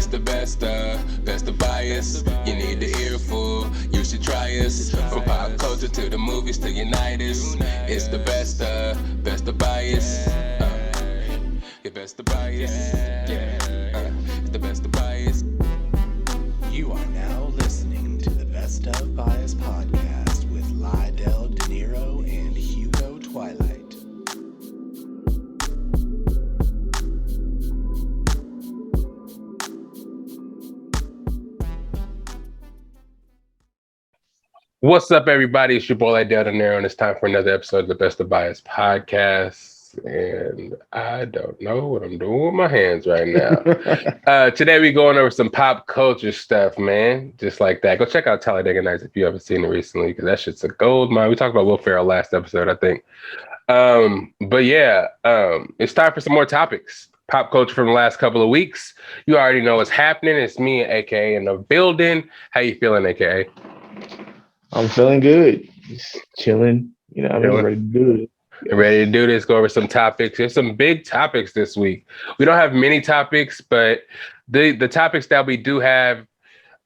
It's the best of bias. You need the earful, you should try us. From pop culture to the movies to Unitas. It's the best of bias. Your best of bias. Yeah, it's the best of bias. You are now listening to the Best of Bias podcast with Lydell, Dinero, and Hugo Twilight. What's up, everybody? It's your boy Lydell, Dinero, and it's time for another episode of the Best of Bias podcast. And I don't know what I'm doing with my hands right now. Today we're going over some pop culture stuff, man. Just like that. Go check out Talladega Nights if you haven't seen it recently, because that shit's a gold mine. We talked about Will Ferrell last episode, I think. It's time for some more topics. Pop culture from the last couple of weeks. You already know what's happening. It's me and AKA in the building. How you feeling, AKA? I'm feeling good. Just chilling. You know, I'm ready to do it. Ready to do this, go over some topics. There's some big topics this week. We don't have many topics, but the topics that we do have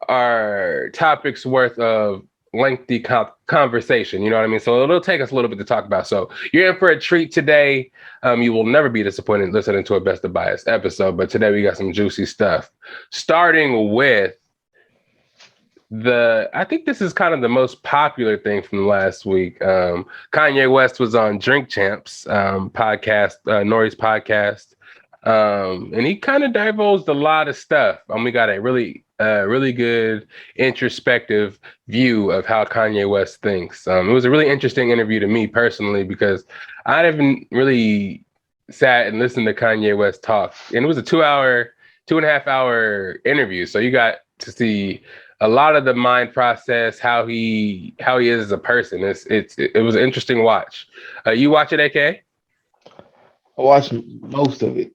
are topics worth of lengthy conversation. You know what I mean? So it'll take us a little bit to talk about. So you're in for a treat today. You will never be disappointed listening to a Best of Bias episode, but today we got some juicy stuff. Starting with I think this is kind of the most popular thing from last week. Kanye West was on Drink Champs podcast, Nori's podcast, and he kind of divulged a lot of stuff. We got a really good introspective view of how Kanye West thinks. It was a really interesting interview to me personally because I haven't really sat and listened to Kanye West talk, and it was a 2.5 hour interview. So you got to see a lot of the mind process, how he is as a person. It was an interesting watch. You watch it, AK? I watched most of it.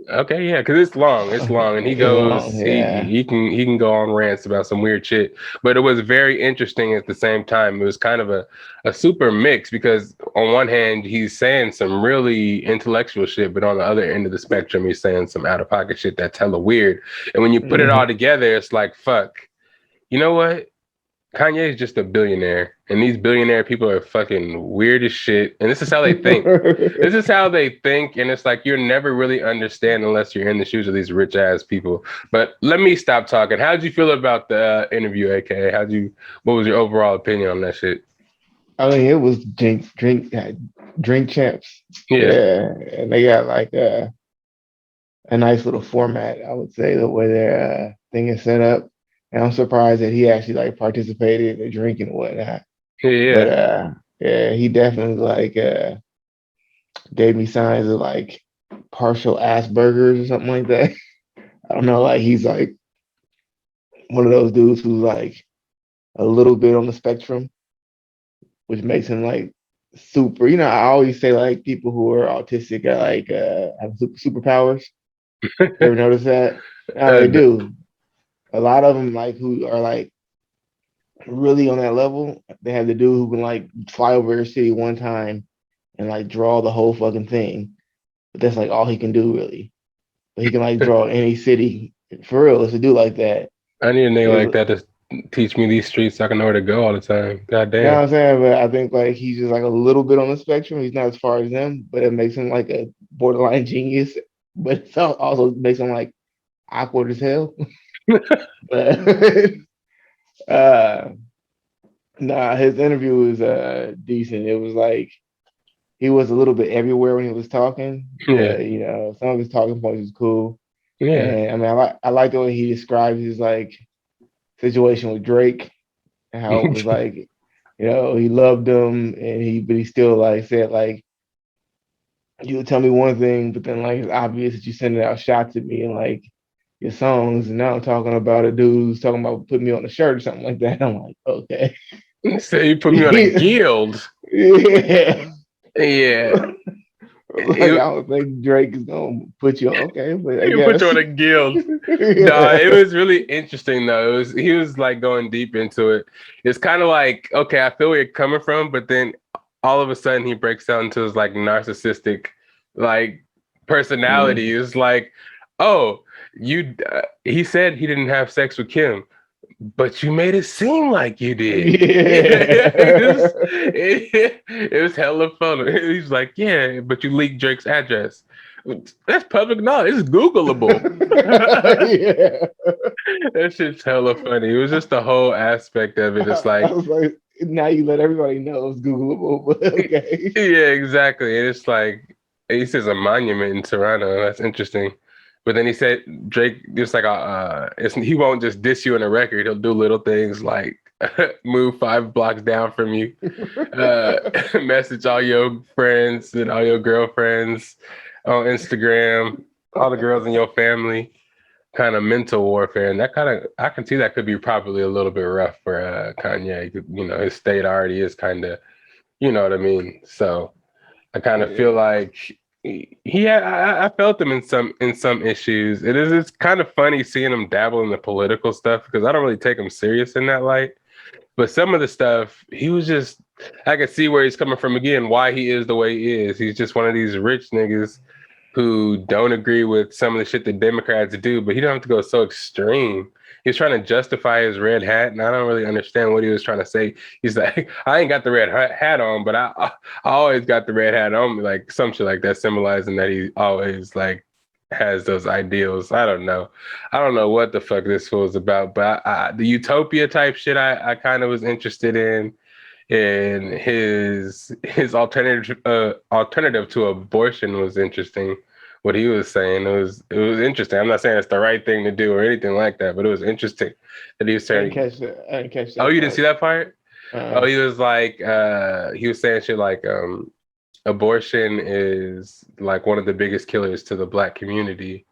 Okay, yeah, because it's long, and he goes, he can go on rants about some weird shit. But it was very interesting at the same time. It was kind of a super mix because on one hand he's saying some really intellectual shit, but on the other end of the spectrum he's saying some out of pocket shit that's hella weird. And when you put it all together, it's like, fuck. You know what? Kanye is just a billionaire, and these billionaire people are fucking weird as shit. And this is how they think. This is how they think, and it's like you'll never really understand unless you're in the shoes of these rich ass people. But let me stop talking. How did you feel about the interview, AKA? What was your overall opinion on that shit? I mean, it was drink champs. Yeah, and they got like a nice little format. I would say the way their thing is set up. And I'm surprised that he actually like participated in drinking and whatnot. Yeah. But he definitely gave me signs of like partial Asperger's or something like that. I don't know, like he's like one of those dudes who's like a little bit on the spectrum, which makes him like super. You know, I always say like people who are autistic are like have superpowers. You ever notice that? They do. A lot of them, like, who are like really on that level, they have the dude who can like fly over a city one time and like draw the whole fucking thing. But that's like all he can do, really. But he can like draw any city for real. It's a dude like that. I need a nigga like that to teach me these streets so I can know where to go all the time. God damn. You know what I'm saying? But I think like he's just like a little bit on the spectrum. He's not as far as them, but it makes him like a borderline genius. But it also makes him like awkward as hell. But his interview was decent. It was like he was a little bit everywhere when he was talking. Yeah, you know, some of his talking points was cool. Yeah, and I mean, I like the way he describes his like situation with Drake and how it was like, you know, he loved him but he still like said like, you would tell me one thing, but then like it's obvious that you sending out shots at me and like your songs, and now I'm talking about a dude who's talking about putting me on a shirt or something like that. I'm like, okay. So you put me on a guild. Yeah. Yeah. Like, I don't think Drake is gonna put you on. Okay, but I put you on a guild. No, it was really interesting though. He was like going deep into it. It's kind of like, okay, I feel where you're coming from, but then all of a sudden he breaks out into his like narcissistic like personality. It's like, oh, he said he didn't have sex with Kim, but you made it seem like you did. Yeah. It was hella fun. He's like, yeah, but you leaked Drake's address. That's public knowledge. It's Googleable. Yeah. That shit's hella funny. It was just the whole aspect of it. It's I like, was like, now you let everybody know it's Googleable, but okay. yeah, exactly. And it's like, he says a monument in Toronto. That's interesting. But then he said Drake just like he won't just diss you in a record. He'll do little things like move 5 blocks down from you, message all your friends and all your girlfriends on Instagram, all the girls in your family, kind of mental warfare. And that kind of, I can see that could be probably a little bit rough for Kanye. You know, his state already is kind of, you know what I mean? So I kind of feel like I felt him in some issues. It's kind of funny seeing him dabble in the political stuff because I don't really take him serious in that light. But some of the stuff, he was just, I could see where he's coming from again, why he is the way he is. He's just one of these rich niggas who don't agree with some of the shit that Democrats do, but he don't have to go so extreme. He's trying to justify his red hat, and I don't really understand what he was trying to say. He's like, I ain't got the red hat on, but I always got the red hat on, like some shit like that, symbolizing that he always like has those ideals. I don't know what the fuck this fool's about, but the utopia type shit I kind of was interested in. And his alternative to abortion was interesting. What he was saying, it was interesting. I'm not saying it's the right thing to do or anything like that, but it was interesting that he was saying. I didn't catch that. Oh, you didn't see that part? Uh, Oh, he was like, he was saying shit like, abortion is like one of the biggest killers to the Black community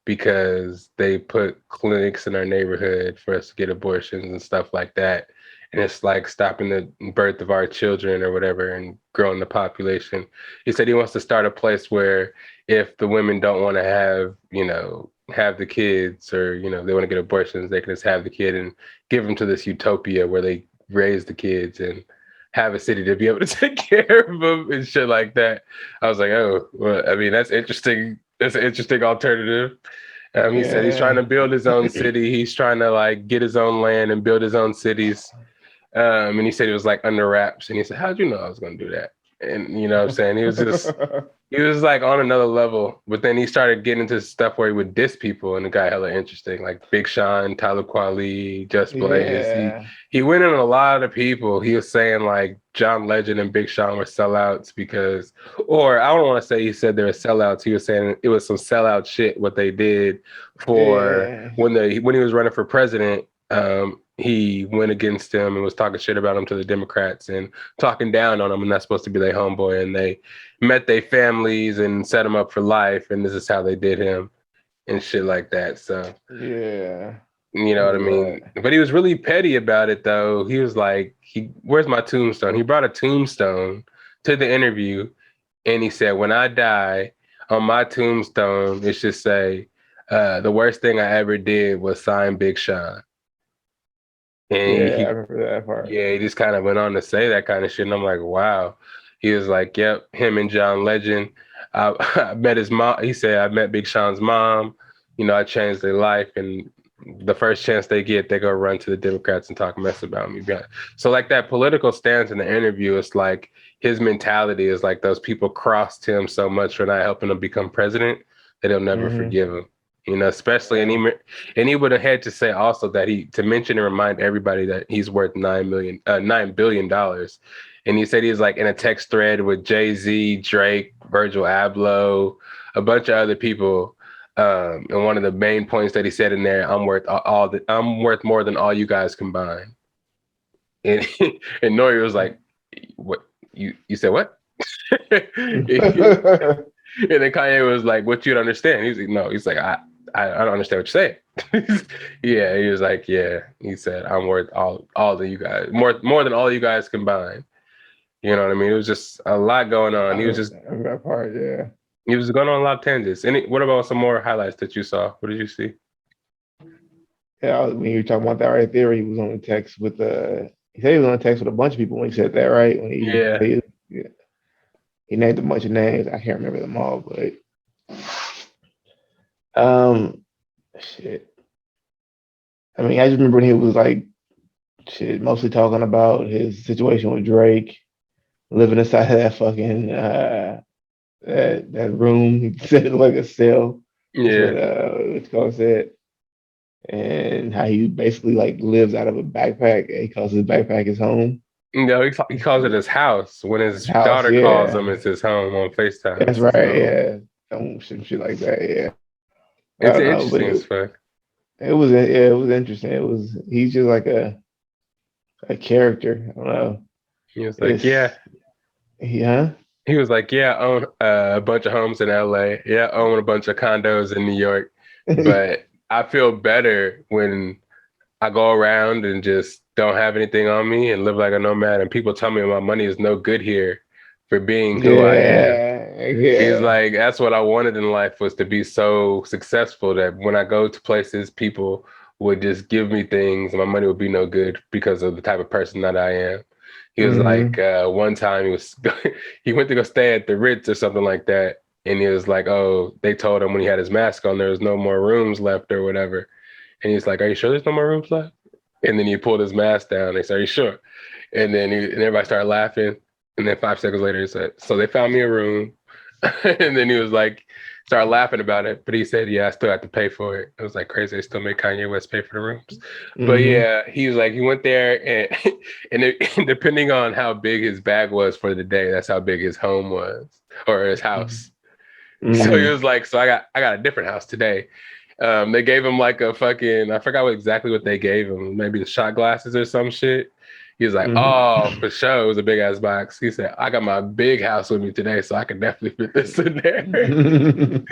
because they put clinics in our neighborhood for us to get abortions and stuff like that. And it's like stopping the birth of our children or whatever and growing the population. He said he wants to start a place where if the women don't want to have the kids or, they want to get abortions, they can just have the kid and give them to this utopia where they raise the kids and have a city to be able to take care of them and shit like that. I was like, oh, well, I mean, that's interesting. That's an interesting alternative. He said he's trying to build his own city. He's trying to like get his own land and build his own cities. And he said it was like under wraps. And he said, how'd you know I was going to do that? And you know what I'm saying? He was like on another level. But then he started getting into stuff where he would diss people, and the guy hella interesting, like Big Sean, Tyler Kweli, Just Blaze. Yeah. He went in on a lot of people. He was saying like John Legend and Big Sean were sellouts or I don't want to say he said they were sellouts. He was saying it was some sellout shit what they did for when he was running for president. He went against him and was talking shit about him to the Democrats and talking down on him, and that's supposed to be their homeboy. And they met their families and set him up for life, and this is how they did him and shit like that. So yeah, you know what I mean? But he was really petty about it, though. He was like, where's my tombstone? He brought a tombstone to the interview, and he said, when I die, on my tombstone, it should say, the worst thing I ever did was sign Big Sean. And I remember that part. Yeah, he just kind of went on to say that kind of shit. And I'm like, wow. He was like, yep, him and John Legend. I met his mom. He said, I met Big Sean's mom. I changed their life. And the first chance they get, they go run to the Democrats and talk mess about me. So like that political stance in the interview, it's like his mentality is like those people crossed him so much for not helping him become president that he'll never forgive him. Especially, and he would have had to say also that to mention and remind everybody that he's worth $9 billion. And he said he's like in a text thread with Jay-Z, Drake, Virgil Abloh, a bunch of other people. And one of the main points that he said in there, I'm worth more than all you guys combined. And Nori was like, what? You said what? And then Kanye was like, what you don't understand? He's like, no. He's like, I don't understand what you're saying. Yeah, he was like, yeah. He said, I'm worth all of you guys, more than all you guys combined. You know what I mean? It was just a lot going on. He was just that part, yeah. He was going on a lot of tangents. What about some more highlights that you saw? What did you see? Yeah, when you were talking about that right there, he was on the text with he said he was on the text with a bunch of people when he said that, right? He named a bunch of names. I can't remember them all, but Shit. I mean, I just remember when he was like, shit, mostly talking about his situation with Drake, living inside of that fucking that room. He said it like a cell. That's Yeah. what Cole said. And how he basically like lives out of a backpack. And he calls his backpack his home. He calls it his house. When His his house, daughter calls him, yeah. it's his home on FaceTime. That's It's his right, home. yeah. Some shit like that, yeah. I It's don't know, but interesting as fuck. it was interesting. It was he's just like a character. I don't know. He was like, It's yeah. yeah. He was like, yeah, I own a bunch of homes in LA. Yeah, I own a bunch of condos in New York. But I feel better when I go around and just don't have anything on me and live like a nomad. And people tell me my money is no good here for being who I am. He's Yeah. like, that's what I wanted in life, was to be so successful that when I go to places, people would just give me things and my money would be no good because of the type of person that I am. He was like, Hmm. one time he went to go stay at the Ritz or something like that. And he was like, oh, they told him when he had his mask on, there was no more rooms left or whatever. And he's like, are you sure there's no more rooms left? And then he pulled his mask down. They said, are you sure? And then and everybody started laughing. And then 5 seconds later, he said, so they found me a room. And then he was like, started laughing about it. But he said, yeah, I still have to pay for it. It was like crazy. They still make Kanye West pay for the rooms. But Hmm. yeah, he was like, he went there and depending on how big his bag was for the day, that's how big his home was or his house. So he Hmm. was like, so I got a different house today. They gave him like a fucking, I forgot exactly what they gave him, maybe the shot glasses or some shit. He was like, oh, for sure. It was a big ass box. He said, I got my big house with me today, so I can definitely fit this in there. Hmm.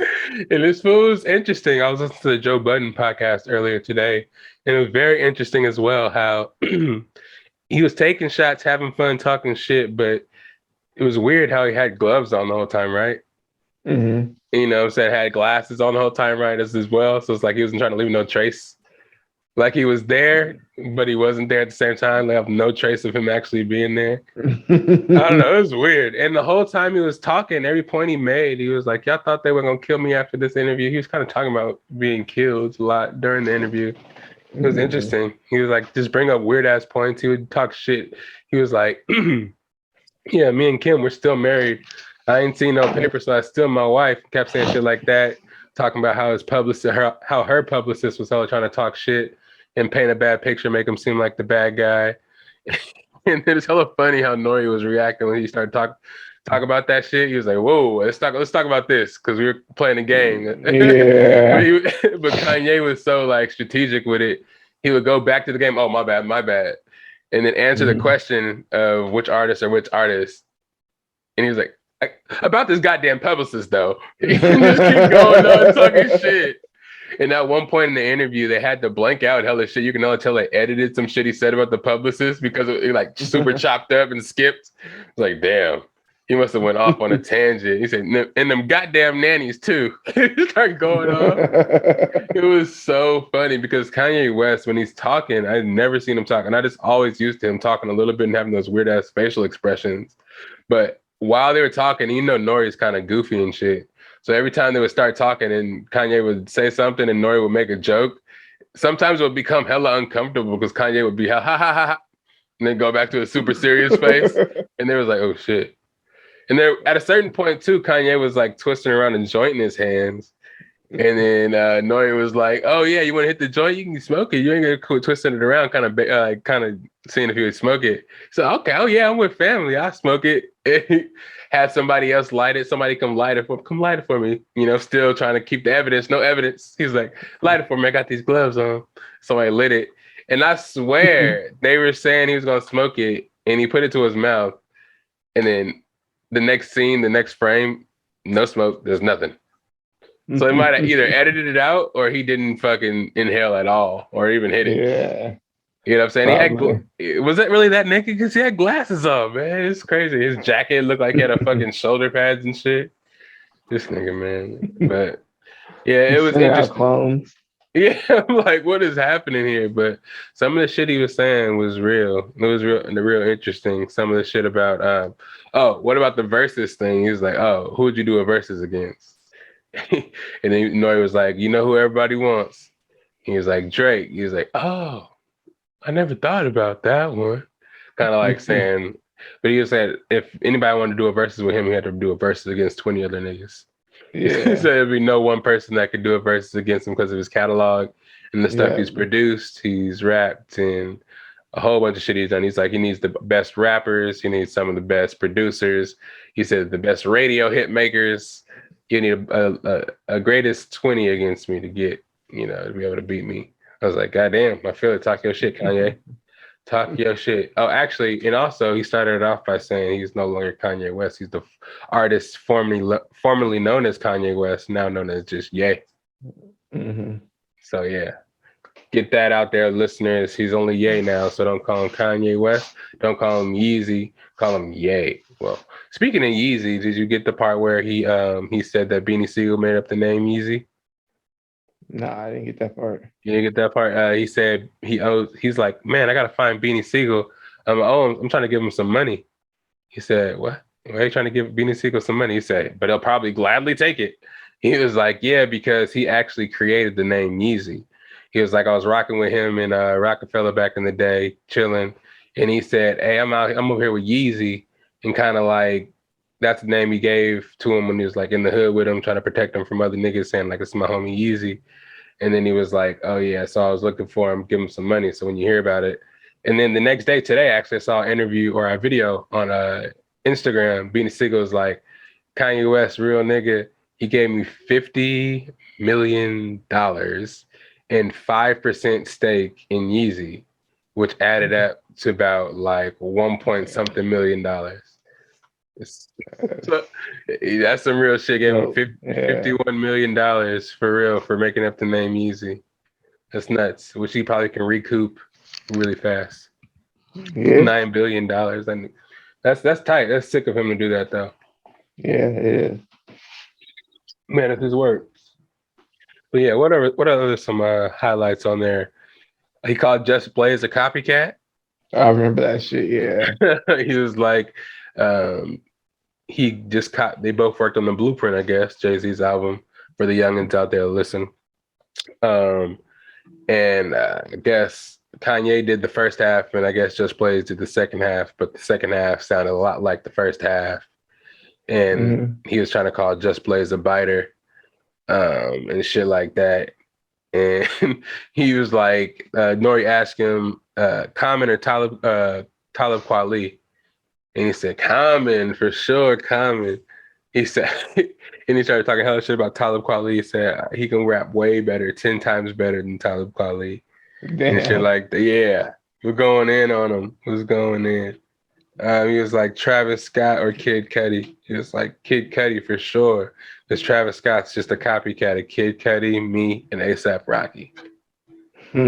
And this fool was interesting. I was listening to the Joe Budden podcast earlier today, and it was very interesting as well how he was taking shots, having fun, talking shit, but it was weird how he had gloves on the whole time, right? Hmm. You know, said had glasses on the whole time, right? As well. So it's like he wasn't trying to leave no trace. Like he was there, but he wasn't there at the same time. They have no trace of him actually being there. I don't know. It was weird. And the whole time he was talking, every point he made, he was like, y'all thought they were going to kill me after this interview. He was kind of talking about being killed a lot during the interview. It was interesting. He was like, just bring up weird ass points. He would talk shit. He was like, yeah, me and Kim, we're still married. I ain't seen no paper, so I still my wife. Kept saying shit like that, talking about how his publicist, how her publicist was hella trying to talk shit and paint a bad picture, make him seem like the bad guy. And then it's hella funny how Nori was reacting when he started talk about that shit. He was like, "Whoa, let's talk about this," because we were playing a game. Yeah. But Kanye was so like strategic with it. He would go back to the game. Oh, my bad, and then answer the question of which artist or which artist. And he was like, about this goddamn publicist though. He just keep going on talking shit. And at one point in the interview, they had to blank out hella shit. You can only tell they edited some shit he said about the publicist because it like super chopped up and skipped. It's like, damn, he must have went off on a tangent. He said, and them goddamn nannies too. He started going off. It was so funny because Kanye West, when he's talking, I've never seen him talk. And I just always used to him talking a little bit and having those weird ass facial expressions. But while they were talking, you know, Nori's kind of goofy and shit. So every time they would start talking and Kanye would say something and Nori would make a joke, sometimes it would become hella uncomfortable because Kanye would be ha ha ha ha, and then go back to a super serious face. And they was like, oh shit. And there at a certain point too, Kanye was like twisting around and joint in his hands. And then Nori was like, "Oh yeah, you want to hit the joint? You can smoke it. You ain't gonna quit twisting it around, kind of seeing if he would smoke it." So okay, oh yeah, I'm with family. I smoke it. Had somebody else light it. Somebody come light it for me. You know, still trying to keep the evidence. No evidence. He's like, light it for me. I got these gloves on. Somebody lit it, and I swear they were saying he was gonna smoke it, and he put it to his mouth, and then the next scene, the next frame, no smoke. There's nothing. So they might have either edited it out or he didn't fucking inhale at all or even hit it. Yeah, You know what I'm saying? probably. Was it really that naked? Because he had glasses on, man. It's crazy. His jacket looked like he had a fucking shoulder pads and shit. This nigga, man. But yeah, it He's was sending out interesting. clones. Yeah, I'm like, what is happening here? But some of the shit he was saying was real. It was real interesting. Some of the shit about, oh, what about the versus thing? He was like, who would you do a versus against? And then Nori was like, you know who everybody wants? He was like, Drake. He was like, oh, I never thought about that one. Kind of like saying, but he was saying if anybody wanted to do a versus with him, he had to do a versus against 20 other niggas. He said there'd be no one person that could do a versus against him because of his catalog and the stuff he's produced, he's rapped, and a whole bunch of shit he's done. He's like, he needs the best rappers, he needs some of the best producers. He said the best radio hit makers. You need a greatest 20 against me to get, to be able to beat me. I was like, God damn, I feel it. Talk your shit, Kanye. Talk your shit. Oh, actually, and also he started it off by saying he's no longer Kanye West. He's the artist formerly known as Kanye West, now known as just Ye. Mm-hmm. So yeah, get that out there, listeners. He's only Ye now, so don't call him Kanye West. Don't call him Yeezy. Call him Ye. Well, speaking of Yeezy, did you get the part where he said that Beanie Siegel made up the name Yeezy? No, I didn't get that part. You didn't get that part? He said he's like, man, I gotta find Beanie Siegel. I'm trying to give him some money. He said, what? Why are you trying to give Beanie Siegel some money? He said, but he'll probably gladly take it. He was like, yeah, because he actually created the name Yeezy. He was like, I was rocking with him in Rockefeller back in the day, chilling. And he said, hey, I'm over here with Yeezy. And kind of like, that's the name he gave to him when he was like in the hood with him, trying to protect him from other niggas saying like, it's my homie Yeezy. And then he was like, oh yeah, so I was looking for him, give him some money. So when you hear about it, and then the next day today, actually I saw an interview or a video on Instagram. Beanie Siegel was like, Kanye West, real nigga, he gave me $50 million and 5% stake in Yeezy, which added up to about like $1 million. So that's some real shit. Gave him $51 million for real for making up the name Yeezy. That's nuts. Which he probably can recoup really fast. Yeah. $9 billion. And that's tight. That's sick of him to do that though. Yeah, it is. Man, if this works. But yeah, what are some highlights on there? He called Just Blaze a copycat. I remember that shit. Yeah. He was like, he just they both worked on the Blueprint, I guess, Jay-Z's album, for the youngins out there to listen. And I guess Kanye did the first half, and I guess Just Blaze did the second half, but the second half sounded a lot like the first half. And he was trying to call Just Blaze a biter, and shit like that. And he was like, Nori asked him, Common or Talib Kweli? And he said, Common, for sure, Common. He said, and he started talking hella shit about Talib Kweli. He said he can rap way better, 10 times better than Talib Kweli. Damn. And shit like that. Yeah, we're going in on him. Who's going in? He was like Travis Scott or Kid Cudi. He was like Kid Cudi for sure. Because Travis Scott's just a copycat of Kid Cudi, me, and A$AP Rocky. He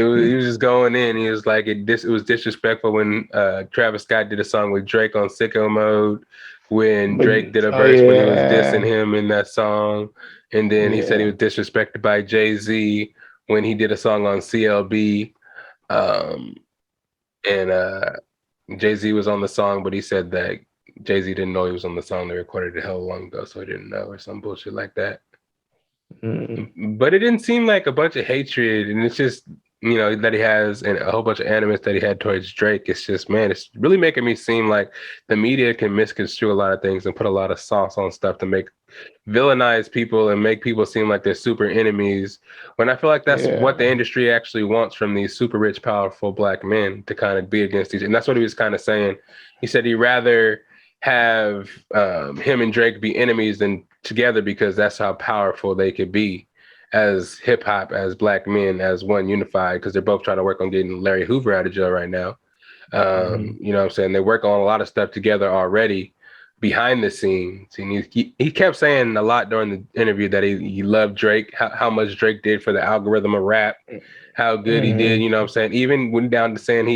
was just going in. He was like, it was disrespectful when Travis Scott did a song with Drake on Sicko Mode, when Drake did a verse when he was dissing him in that song. And then he said he was disrespected by Jay-Z when he did a song on CLB. And Jay-Z was on the song, but he said that Jay-Z didn't know he was on the song. They recorded it hell long ago, so he didn't know, or some bullshit like that. But it didn't seem like a bunch of hatred, and it's just, that he has and a whole bunch of animus that he had towards Drake. It's just, man, it's really making me seem like the media can misconstrue a lot of things and put a lot of sauce on stuff to villainize people and make people seem like they're super enemies, when I feel like that's what the industry actually wants from these super rich, powerful black men, to kind of be against each. And that's what he was kind of saying. He said he'd rather have him and Drake be enemies than together, because that's how powerful they could be as hip hop, as black men, as one unified, because they're both trying to work on getting Larry Hoover out of jail right now. You know what I'm saying? They work on a lot of stuff together already behind the scenes. And he kept saying a lot during the interview that he loved Drake, how much Drake did for the algorithm of rap, how good he did, you know what I'm saying? Even went down to saying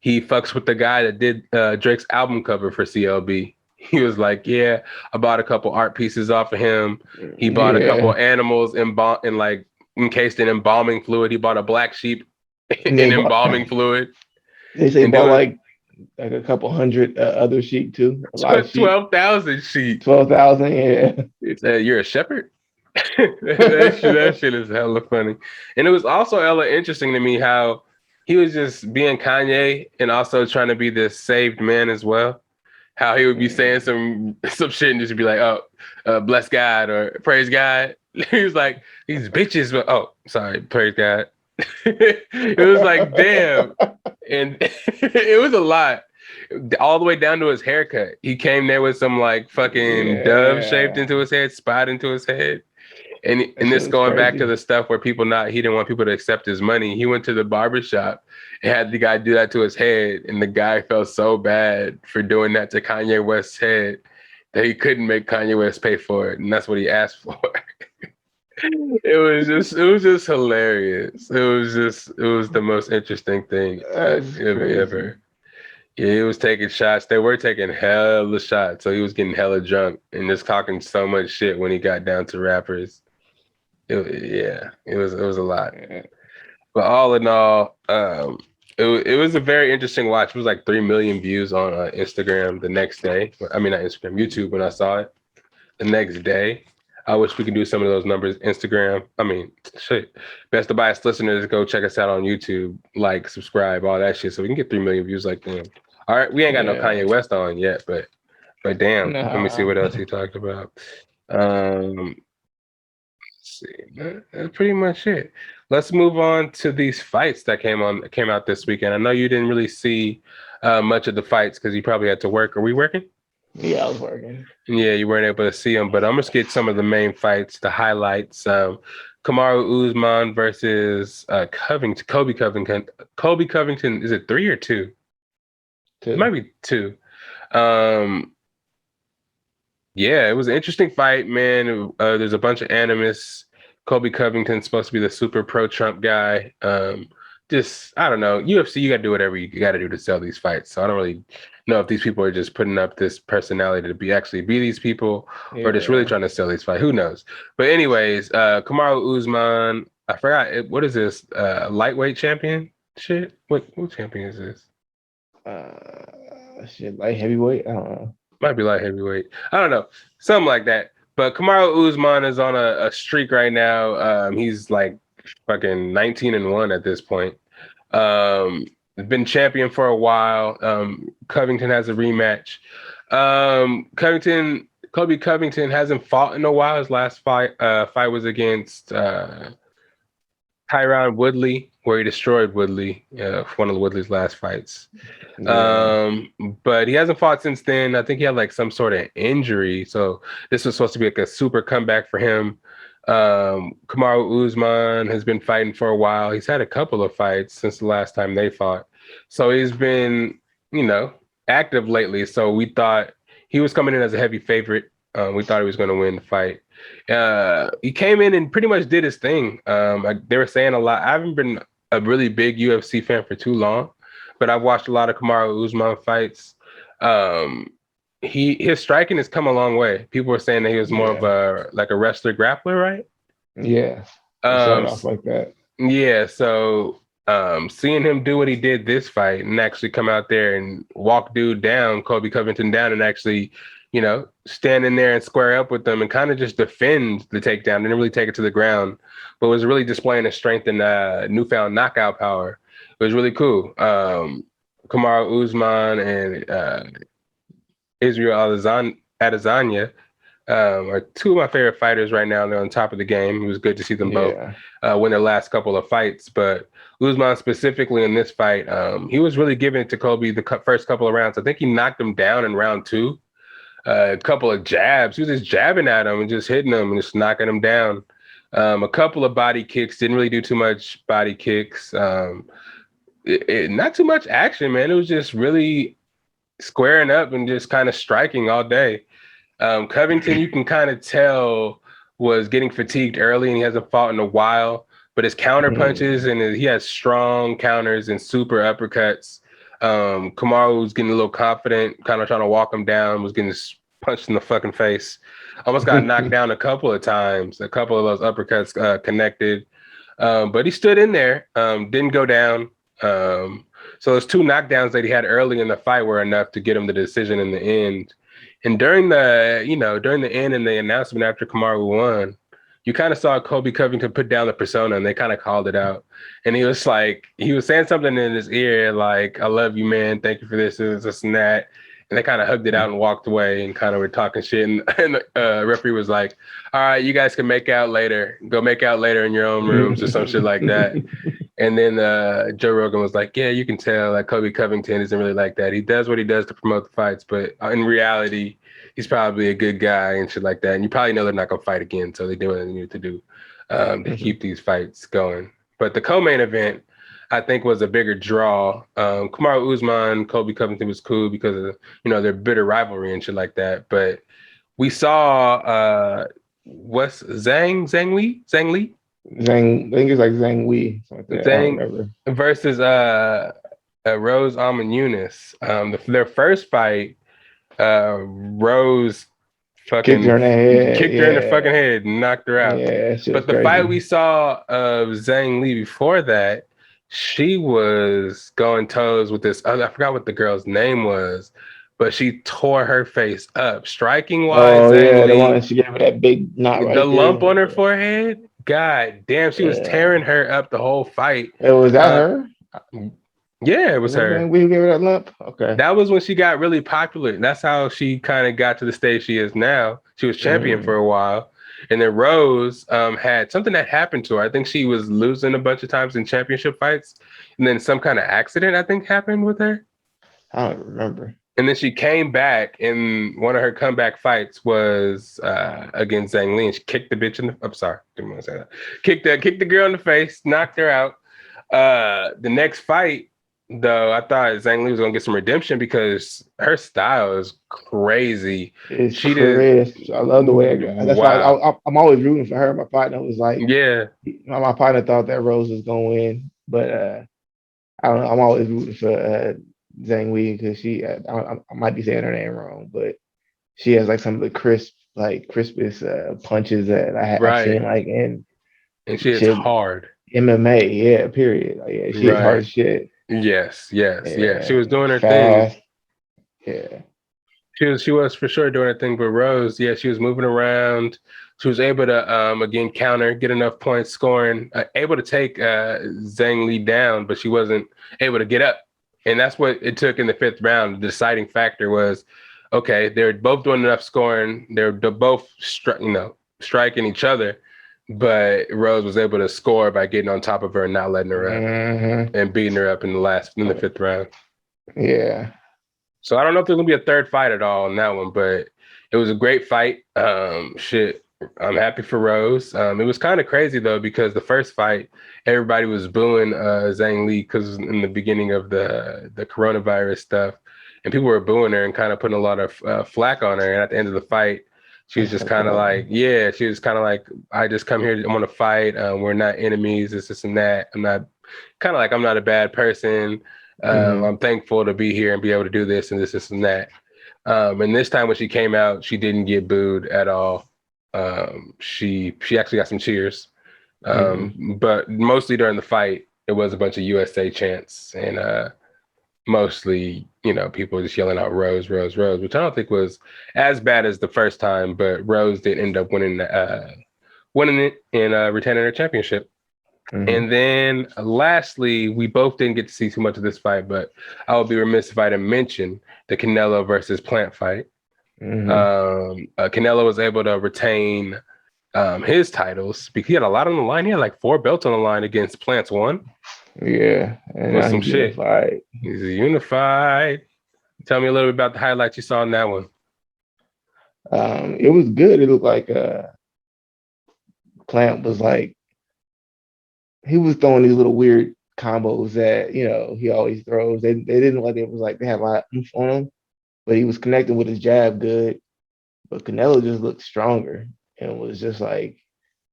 he fucks with the guy that did Drake's album cover for CLB. He was like, yeah, I bought a couple art pieces off of him. He bought a couple animals encased in embalming fluid. He bought a black sheep in embalming fluid. They say bought like a couple hundred other sheep too. 12,000 sheep. 12,000, yeah. You're a shepherd? That shit is hella funny. And it was also hella interesting to me how he was just being Kanye and also trying to be this saved man as well. How he would be saying some shit and just be like, "Oh, bless God" or "Praise God." He was like, "These bitches," but oh, sorry, praise God. It was like, damn, and it was a lot, all the way down to his haircut. He came there with some like fucking dove shaped into his head, spot into his head. And this going back to the stuff where he didn't want people to accept his money. He went to the barber shop and had the guy do that to his head. And the guy felt so bad for doing that to Kanye West's head that he couldn't make Kanye West pay for it. And that's what he asked for. It was just hilarious. It was the most interesting thing ever. Yeah, he was taking shots. They were taking hella shots. So he was getting hella drunk and just talking so much shit when he got down to rappers. It was a lot. But all in all, it was a very interesting watch. It was like 3 million views on Instagram the next day. I mean, not Instagram, YouTube when I saw it the next day. I wish we could do some of those numbers. Instagram, I mean, shit. Best of Bias listeners, go check us out on YouTube, like, subscribe, all that shit, so we can get 3 million views like them. All right, we ain't got no Kanye West on yet, but damn, let me see what else he talked about. Let's see, that's pretty much it. Let's move on to these fights that came out this weekend. I know you didn't really see much of the fights because you probably had to work. Are we working? Yeah, I was working. Yeah, you weren't able to see them, but I'm gonna get some of the main fights, the highlights. Kamaru Usman versus Covington. Kobe Covington. Is it 3 or 2? Two. It might be 2. Yeah, it was an interesting fight, man. There's a bunch of animus. Kobe Covington's supposed to be the super pro-Trump guy. Just, I don't know. UFC, you got to do whatever you got to do to sell these fights. So I don't really know if these people are just putting up this personality to actually be these people or just really trying to sell these fights. Who knows? But anyways, Kamaru Usman, I forgot, what is this? Lightweight champion? Shit? What champion is this? Light heavyweight? I don't know. Might be light heavyweight. I don't know. Something like that. But Kamaru Usman is on a streak right now. He's like fucking 19-1 at this point. Been champion for a while. Covington has a rematch. Kobe Covington hasn't fought in a while. His last fight was against Tyron Woodley, where he destroyed Woodley, one of Woodley's last fights. Yeah. But he hasn't fought since then. I think he had like some sort of injury. So this was supposed to be like a super comeback for him. Kamaru Usman has been fighting for a while. He's had a couple of fights since the last time they fought. So he's been, active lately. So we thought he was coming in as a heavy favorite. We thought he was going to win the fight. He came in and pretty much did his thing. They were saying a lot. I haven't been a really big UFC fan for too long, but I've watched a lot of Kamaru Usman fights. His striking has come a long way. People were saying that he was more of a wrestler grappler, right? Yeah. Started off like that. Yeah. So seeing him do what he did this fight and actually come out there and walk Kobe Covington down, and actually, stand in there and square up with them and kind of just defend the takedown. Didn't really take it to the ground, but was really displaying his strength and newfound knockout power. It was really cool. Kamaru Usman and Israel Adesanya are two of my favorite fighters right now. They're on top of the game. It was good to see them both win their last couple of fights. But Usman specifically in this fight, he was really giving it to Kobe the first couple of rounds. I think he knocked him down in round 2. A couple of jabs. He was just jabbing at him and just hitting him and just knocking him down. A couple of body kicks. Didn't really do too much body kicks. Not too much action, man. It was just really squaring up and just kind of striking all day. Covington, you can kind of tell, was getting fatigued early and he hasn't fought in a while. But his counter punches and he has strong counters and super uppercuts. Kamaru was getting a little confident, kind of trying to walk him down, was getting punched in the fucking face. Almost got knocked down a couple of times. A couple of those uppercuts connected. But he stood in there, didn't go down. So those 2 knockdowns that he had early in the fight were enough to get him the decision in the end. And during the end and the announcement after Kamaru won, you kind of saw Kobe Covington put down the persona, and they kind of called it out. And he was saying something in his ear, like, "I love you, man. Thank you for this and that." And they kind of hugged it out and walked away, and kind of were talking shit. And the referee was like, "All right, you guys can make out later. Go make out later in your own rooms," or some shit like that. And then Joe Rogan was like, "Yeah, you can tell that Kobe Covington isn't really like that. He does what he does to promote the fights, but in reality, he's probably a good guy and shit like that. And you probably know they're not gonna fight again, so they do what they need to do to keep these fights going." But the co-main event, I think, was a bigger draw. Kamaru Usman, Kobe Covington was cool because of their bitter rivalry and shit like that. But we saw what's Zhang Li? I think it's like Zhang Wei. I don't remember. Versus Rose Namajunas. Their first fight, Rose fucking kicked her in the head. Kicked her in the fucking head and knocked her out. Yeah, but the fight we saw of Zhang Li before that, she was going toes with this other, I forgot what the girl's name was, but she tore her face up. Striking wise, Zhang Li, the one she gave her that big knot right there. The lump on her forehead. God damn, she was tearing her up the whole fight. Was that her? Yeah, it was her. We gave her that lump? Okay. That was when she got really popular. That's how she kind of got to the stage she is now. She was champion for a while. And then Rose had something that happened to her. I think she was losing a bunch of times in championship fights. And then some kind of accident, I think, happened with her. I don't remember. And then she came back, and one of her comeback fights was against Zhang Li, and she kicked the bitch in the. I'm sorry, didn't want to say that. Kicked the girl in the face, knocked her out. The next fight, though, I thought Zhang Li was gonna get some redemption because her style is crazy. She did. I love the way it goes. That's why I'm always rooting for her. My partner was like, my partner thought that Rose was gonna win, but I don't know. I'm always rooting for Zhang Wei because I might be saying her name wrong, but she has like some of the crispest punches that I've seen, and she is hard. MMA, period. She's hard as shit. Yes. She was doing her thing. Yeah. She was for sure doing her thing, but Rose, she was moving around. She was able to again counter, get enough points, scoring, able to take Zhang Li down, but she wasn't able to get up. And that's what it took in the fifth round. The deciding factor was, okay, they're both doing enough scoring. They're both striking each other, but Rose was able to score by getting on top of her and not letting her up and beating her up in the fifth round. Yeah. So I don't know if there's gonna be a third fight at all in that one, but it was a great fight. I'm happy for Rose. It was kind of crazy though, because the first fight, everybody was booing Zhang Li because in the beginning of the coronavirus stuff, and people were booing her and kind of putting a lot of flack on her. And at the end of the fight, she was just kind of like, I just come here, I want to fight. We're not enemies, this and that. I'm not a bad person. I'm thankful to be here and be able to do this and this and that. And this time when she came out, she didn't get booed at all. She actually got some cheers. But mostly during the fight, it was a bunch of USA chants and mostly, people just yelling out Rose, Rose, Rose, which I don't think was as bad as the first time, but Rose did end up winning it and retaining her championship. And then lastly, we both didn't get to see too much of this fight, but I would be remiss if I didn't mention the Canelo versus Plant fight. Canelo was able to retain his titles because he had a lot on the line. He had like 4 belts on the line against Plant's 1. Yeah, and with some shit. Unified. He's unified. Tell me a little bit about the highlights you saw in that one. It was good. It looked like Plant was like, he was throwing these little weird combos that he always throws. They didn't look like it was like they had a lot of oomph on him, but he was connecting with his jab good. But Canelo just looked stronger and was just like,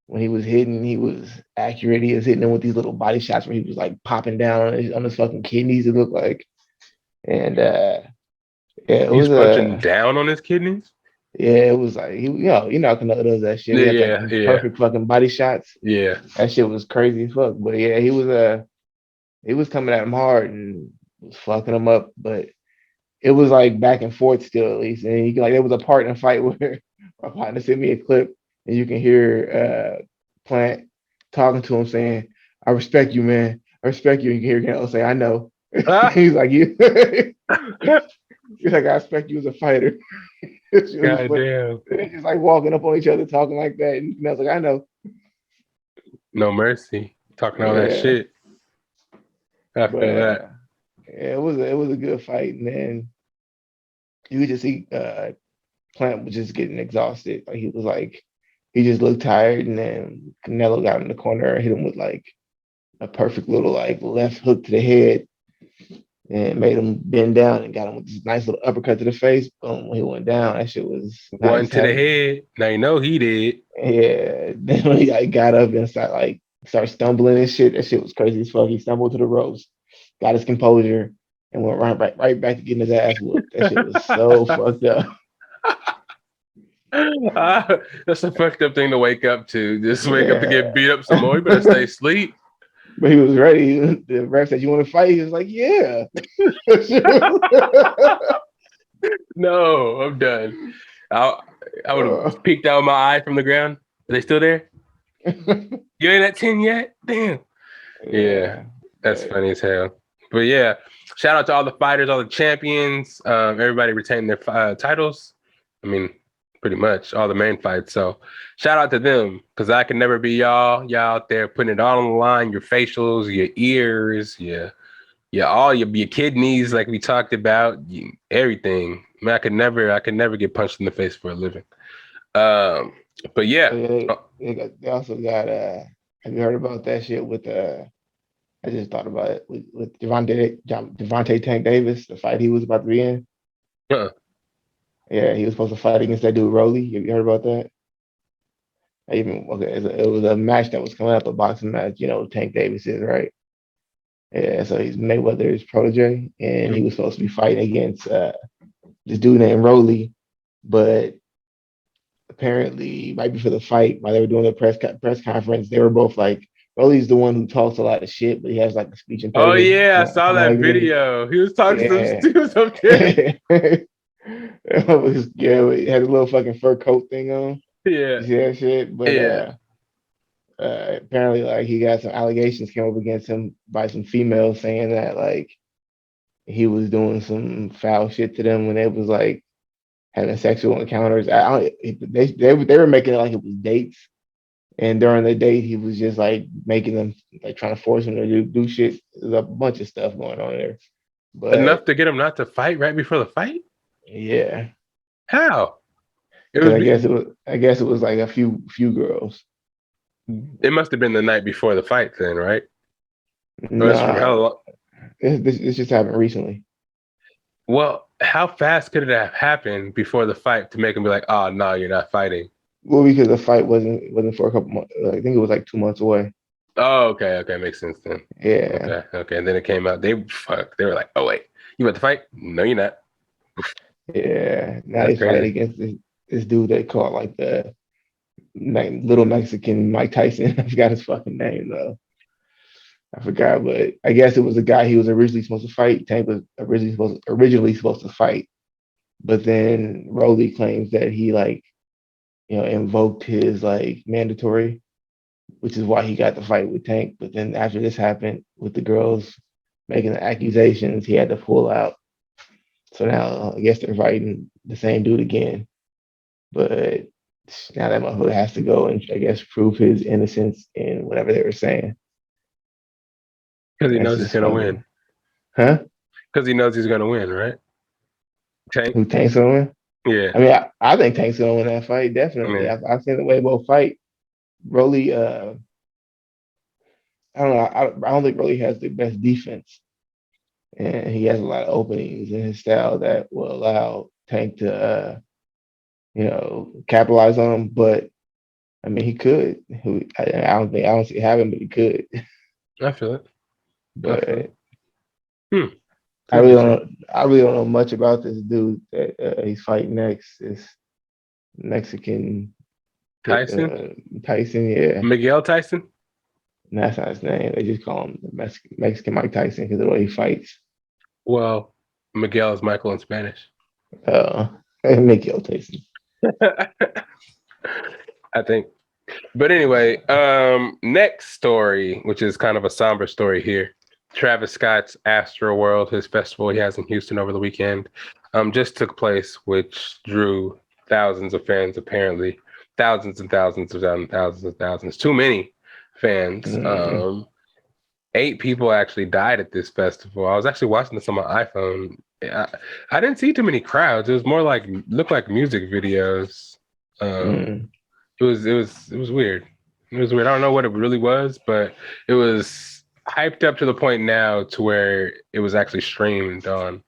when he was hitting, he was accurate. He was hitting him with these little body shots where he was like popping down on his fucking kidneys, it looked like. And he was punching down on his kidneys. Yeah, it was like Canelo does that shit. Yeah. Perfect fucking body shots. Yeah, that shit was crazy as fuck. But yeah, he was coming at him hard and was fucking him up. But it was like back and forth still, at least. And there was a part in the fight where my partner sent me a clip and you can hear Plant talking to him saying, "I respect you, man. I respect you." And you can hear Canelo say, "I know." Ah, He's like, "You." He's like, "I respect you as a fighter." It's just, goddamn. they're just like walking up on each other, talking like that, and Canelo's like, "I know." No mercy. Talking all that Yeah, shit. I but feel that. yeah, it was a good fight, and then you could just see Plant was just getting exhausted. Like he was like, he just looked tired, and then Canelo got in the corner and hit him with like a perfect little like left hook to the head and made him bend down and got him with this nice little uppercut to the face. Boom, when he went down, that shit was One nice. to the Having head. Now you know he did. yeah, then when he like got up and started stumbling and shit, that shit was crazy as fuck. He stumbled to the ropes, got his composure, and went right back to getting his ass whooped. That shit was so fucked up. That's a fucked up thing to wake up to. Just wake up to get Yeah. beat up some more. You better stay asleep. But he was ready. The ref said, "You want to fight?" He was like, "Yeah." No, I'm done. I would have peeked out my eye from the ground. Are they still there? You ain't at 10 yet? Damn. Yeah, that's funny as hell. But yeah, shout out to all the fighters, all the champions. Everybody retained their titles. I mean, pretty much all the main fights. So shout out to them because I can never be y'all. Y'all out there putting it all on the line. Your facials, your ears, all your kidneys, like we talked about, everything. I mean, I could never get punched in the face for a living. But yeah. Oh, yeah, they also got have you heard about that shit with I just thought about it with Devontae Tank Davis, the fight he was about to be in. Uh-uh. Yeah, he was supposed to fight against that dude Rolly. Have you heard about that? Even okay, it was a match that was coming up, a boxing match. You know, Tank Davis is right. Yeah, so he's Mayweather's protege, and he was supposed to be fighting against this dude named Rolly, but apparently right before the fight, while they were doing the press conference, they were both like, Rolly's the one who talks a lot of shit, but he has like a speech Oh impediment. yeah, I Kind saw of that like me. video. He was talking some Yeah. shit. Yeah, he had a little fucking fur coat thing on. Yeah, You see that shit? But yeah. apparently, like he got some allegations came up against him by some females saying that like he was doing some foul shit to them when they was like having sexual encounters. They were making it like it was dates, and during the date he was just like making them like trying to force them to do shit. There's a bunch of stuff going on there, but Enough to get him not to fight right before the fight? yeah, How? It because was. I guess it was like a few girls. It must have been the night before the fight, then, right? Or it's from Nah, hell long. this just happened recently. Well, how fast could it have happened before the fight to make him be like, "Oh no, you're not fighting"? Well, because the fight wasn't for a couple months. I think it was like 2 months away. Oh, okay, makes sense then. Yeah, Okay, and then it came out. They were like, "Oh wait, you about to fight? No, you're not." yeah. Now That's he's fighting crazy. against this dude they call like the little Mexican Mike Tyson. I forgot his fucking name though. I forgot, but I guess it was the guy he was originally supposed to fight. Tank was originally supposed to fight, but then Rolly claims that he like invoked his like mandatory, which is why he got the fight with Tank. But then after this happened with the girls making the accusations, he had to pull out. So now I guess they're fighting the same dude again. But now that motherfucker has to go and I guess prove his innocence in whatever they were saying. Because he That's knows he's just gonna win. fucking, huh? Because he knows he's gonna win, right? Tank. Who Tank's gonna win? Yeah. I mean, I think Tank's gonna win that fight. Definitely. Yeah. I've seen the way both fight. Rolly, I don't know. I don't think Rolly has the best defense, and he has a lot of openings in his style that will allow Tank to, capitalize on him. But I mean, he could. I don't see it happen, but he could. I feel it. But Hmm. I really don't know. I really don't know much about this dude that he's fighting next. This Mexican Tyson? Tyson, yeah. Miguel Tyson? That's not his name. They just call him the Mexican Mike Tyson because of the way he fights. Well, Miguel is Michael in Spanish. Miguel Tyson. I think. But anyway, next story, which is kind of a somber story here. Travis Scott's Astroworld, his festival he has in Houston over the weekend, just took place, which drew thousands of fans, apparently. Thousands and thousands of thousands and thousands. Too many fans. 8 people actually died at this festival. I was actually watching this on my iPhone. I didn't see too many crowds. It was more like looked like music videos. It was weird. It was weird. I don't know what it really was, but it was hyped up to the point now to where it was actually streamed on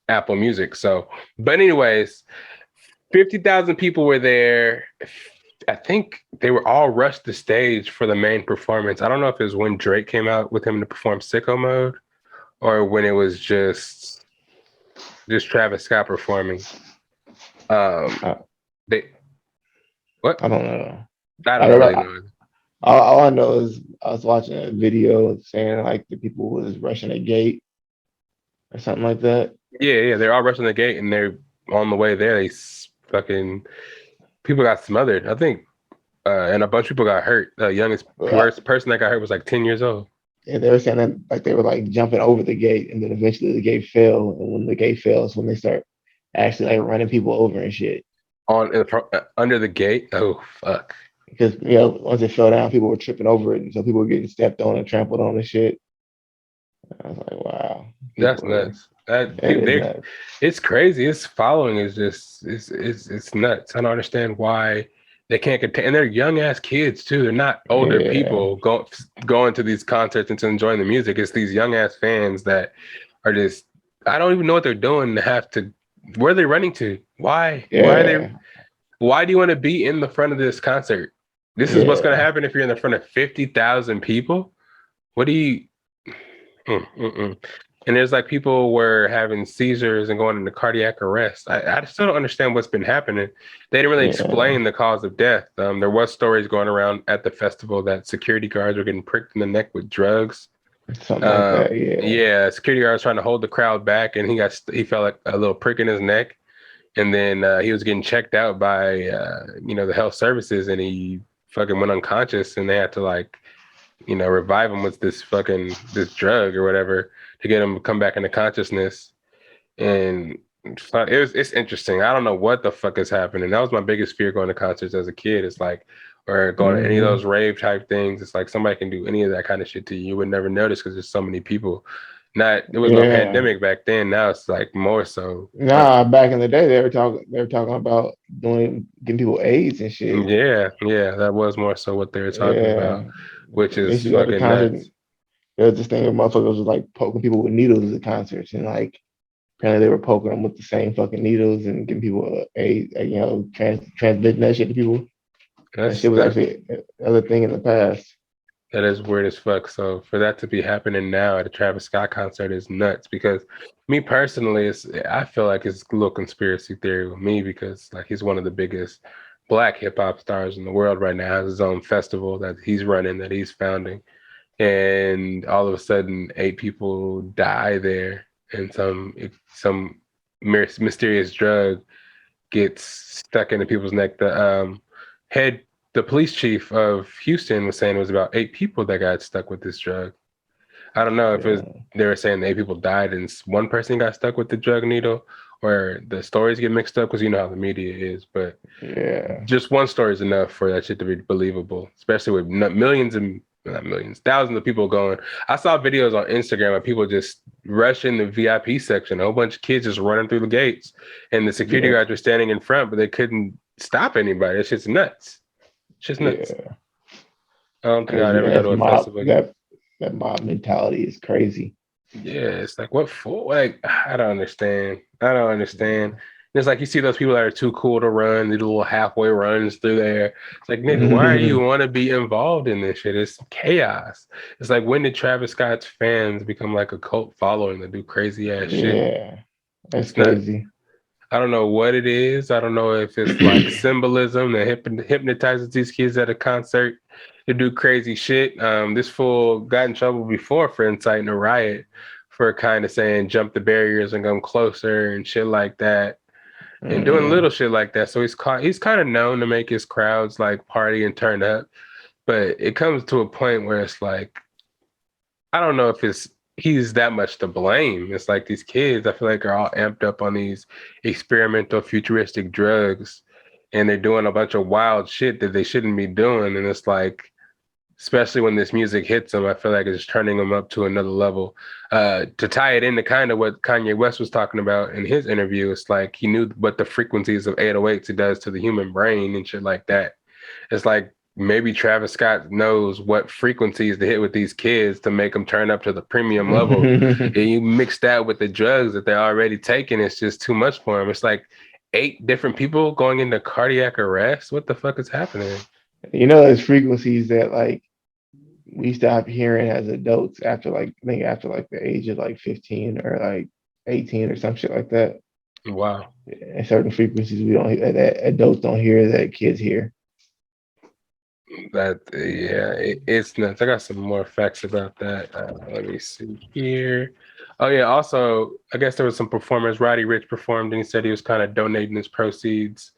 Apple Music. So, but anyways, 50,000 people were there. I think they were all rushed the stage for the main performance. I don't know if it was when Drake came out with him to perform Sicko Mode or when it was just Travis Scott performing. What? I don't know. I don't really know. All I know is I was watching a video saying like the people was rushing a gate or something like that. Yeah, they're all rushing the gate and they're on the way there. They fucking people got smothered, I think, and a bunch of people got hurt. The youngest person that got hurt was like 10 years old. Yeah, they were saying that like they were like jumping over the gate, and then eventually the gate fell. And when the gate fell, is when they start actually like running people over and shit. Under the gate? Oh fuck! Because once it fell down, people were tripping over it, and so people were getting stepped on and trampled on and shit. I was like, wow, that's nuts. It's crazy. Its following is just it's nuts. I don't understand why they can't contain. And they're young ass kids too. They're not older people going to these concerts and to enjoying the music. It's these young ass fans that are just. I don't even know what they're doing to have to. Where are they running to? Why? Yeah. Why are they? Why do you want to be in the front of this concert? This is what's going to happen if you're in the front of 50,000 people. What do you? And there's like people were having seizures and going into cardiac arrest. I still don't understand what's been happening. They didn't really explain the cause of death. There was stories going around at the festival that security guards were getting pricked in the neck with drugs. Something like that, yeah. Security guard was trying to hold the crowd back, and he felt like a little prick in his neck, and then he was getting checked out by the health services, and he fucking went unconscious, and they had to like revive him with this drug or whatever to get him to come back into consciousness. And it's interesting. I don't know what the fuck is happening. That was my biggest fear going to concerts as a kid. It's like, or going to any of those rave type things. It's like somebody can do any of that kind of shit to you. You would never notice because there's so many people. There was no pandemic back then. Now it's like more so. Nah, back in the day they were talking about getting people AIDS and shit. Yeah, that was more so what they were talking about, which is fucking nuts. There was this thing where motherfuckers was like poking people with needles at concerts, and like apparently they were poking them with the same fucking needles and giving people AIDS, transmitting that shit to people. That shit was actually another thing in the past. That is weird as fuck. So for that to be happening now at a Travis Scott concert is nuts, because me personally, I feel like it's a little conspiracy theory with me, because like he's one of the biggest Black hip hop stars in the world right now, has his own festival that he's running, that he's founding. And all of a sudden 8 people die there, and some mysterious drug gets stuck into people's neck. The police chief of Houston was saying it was about 8 people that got stuck with this drug. I don't know if they were saying 8 people died and one person got stuck with the drug needle, or the stories get mixed up, because you know how the media is. But just one story is enough for that shit to be believable, especially with thousands of people going. I saw videos on Instagram of people just rushing the VIP section, a whole bunch of kids just running through the gates, and the security guards were standing in front, but they couldn't stop anybody. It's just nuts. It's just nuts. I don't think I'd ever go to a festival again. That mob mentality is crazy. Yeah, it's like, what for? Like, I don't understand. It's like you see those people that are too cool to run, they do little halfway runs through there. It's like, nigga, why do you want to be involved in this shit? It's chaos. It's like, when did Travis Scott's fans become like a cult following that do crazy ass shit? Yeah, that's crazy. I don't know what it is. I don't know if it's like symbolism that hypnotizes these kids at a concert to do crazy shit. This fool got in trouble before for inciting a riot, for kind of saying jump the barriers and come closer and shit like that. and doing little shit like that. So he's kind of known to make his crowds like party and turn up, but it comes to a point where it's like, I don't know if he's that much to blame. It's like these kids, I feel like, are all amped up on these experimental futuristic drugs, and they're doing a bunch of wild shit that they shouldn't be doing. And it's like, especially when this music hits them, I feel like it's turning them up to another level. To tie it into kind of what Kanye West was talking about in his interview, it's like he knew what the frequencies of 808s it does to the human brain and shit like that. It's like maybe Travis Scott knows what frequencies to hit with these kids to make them turn up to the premium level. And you mix that with the drugs that they're already taking, it's just too much for them. It's like 8 different people going into cardiac arrest. What the fuck is happening? There's frequencies that like we stop hearing as adults after like the age of like 15 or like 18 or some shit like that. Wow. And certain frequencies that adults don't hear that kids hear. It's nuts. I got some more facts about that. Let me see here. Oh yeah, also I guess there was some performers. Roddy Ricch performed, and he said he was kind of donating his proceeds,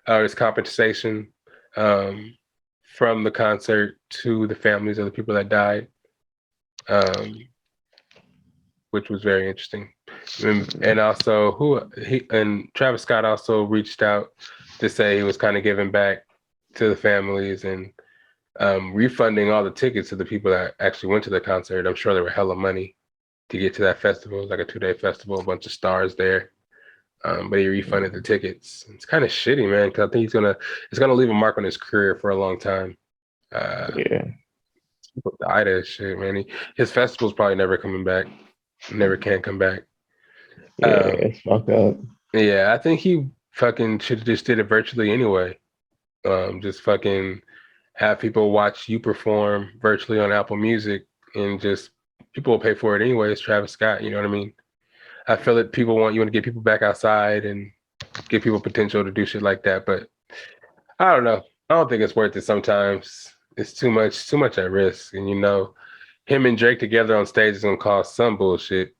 his compensation, from the concert to the families of the people that died, which was very interesting. And also, Travis Scott also reached out to say he was kind of giving back to the families and refunding all the tickets to the people that actually went to the concert. I'm sure there were hella money to get to that festival. It was like a 2-day festival, a bunch of stars there. But he refunded the tickets. It's kind of shitty, man, because I think it's gonna leave a mark on his career for a long time. People died of shit, man. His festival's probably never coming back. Never can come back. It's fucked up. Yeah, I think he fucking should have just did it virtually anyway. Just fucking have people watch you perform virtually on Apple Music, and just people will pay for it anyway. It's Travis Scott, you know what I mean? I feel that you want to get people back outside and give people potential to do shit like that, but I don't know. I don't think it's worth it sometimes. It's too much at risk. And him and Drake together on stage is gonna cause some bullshit.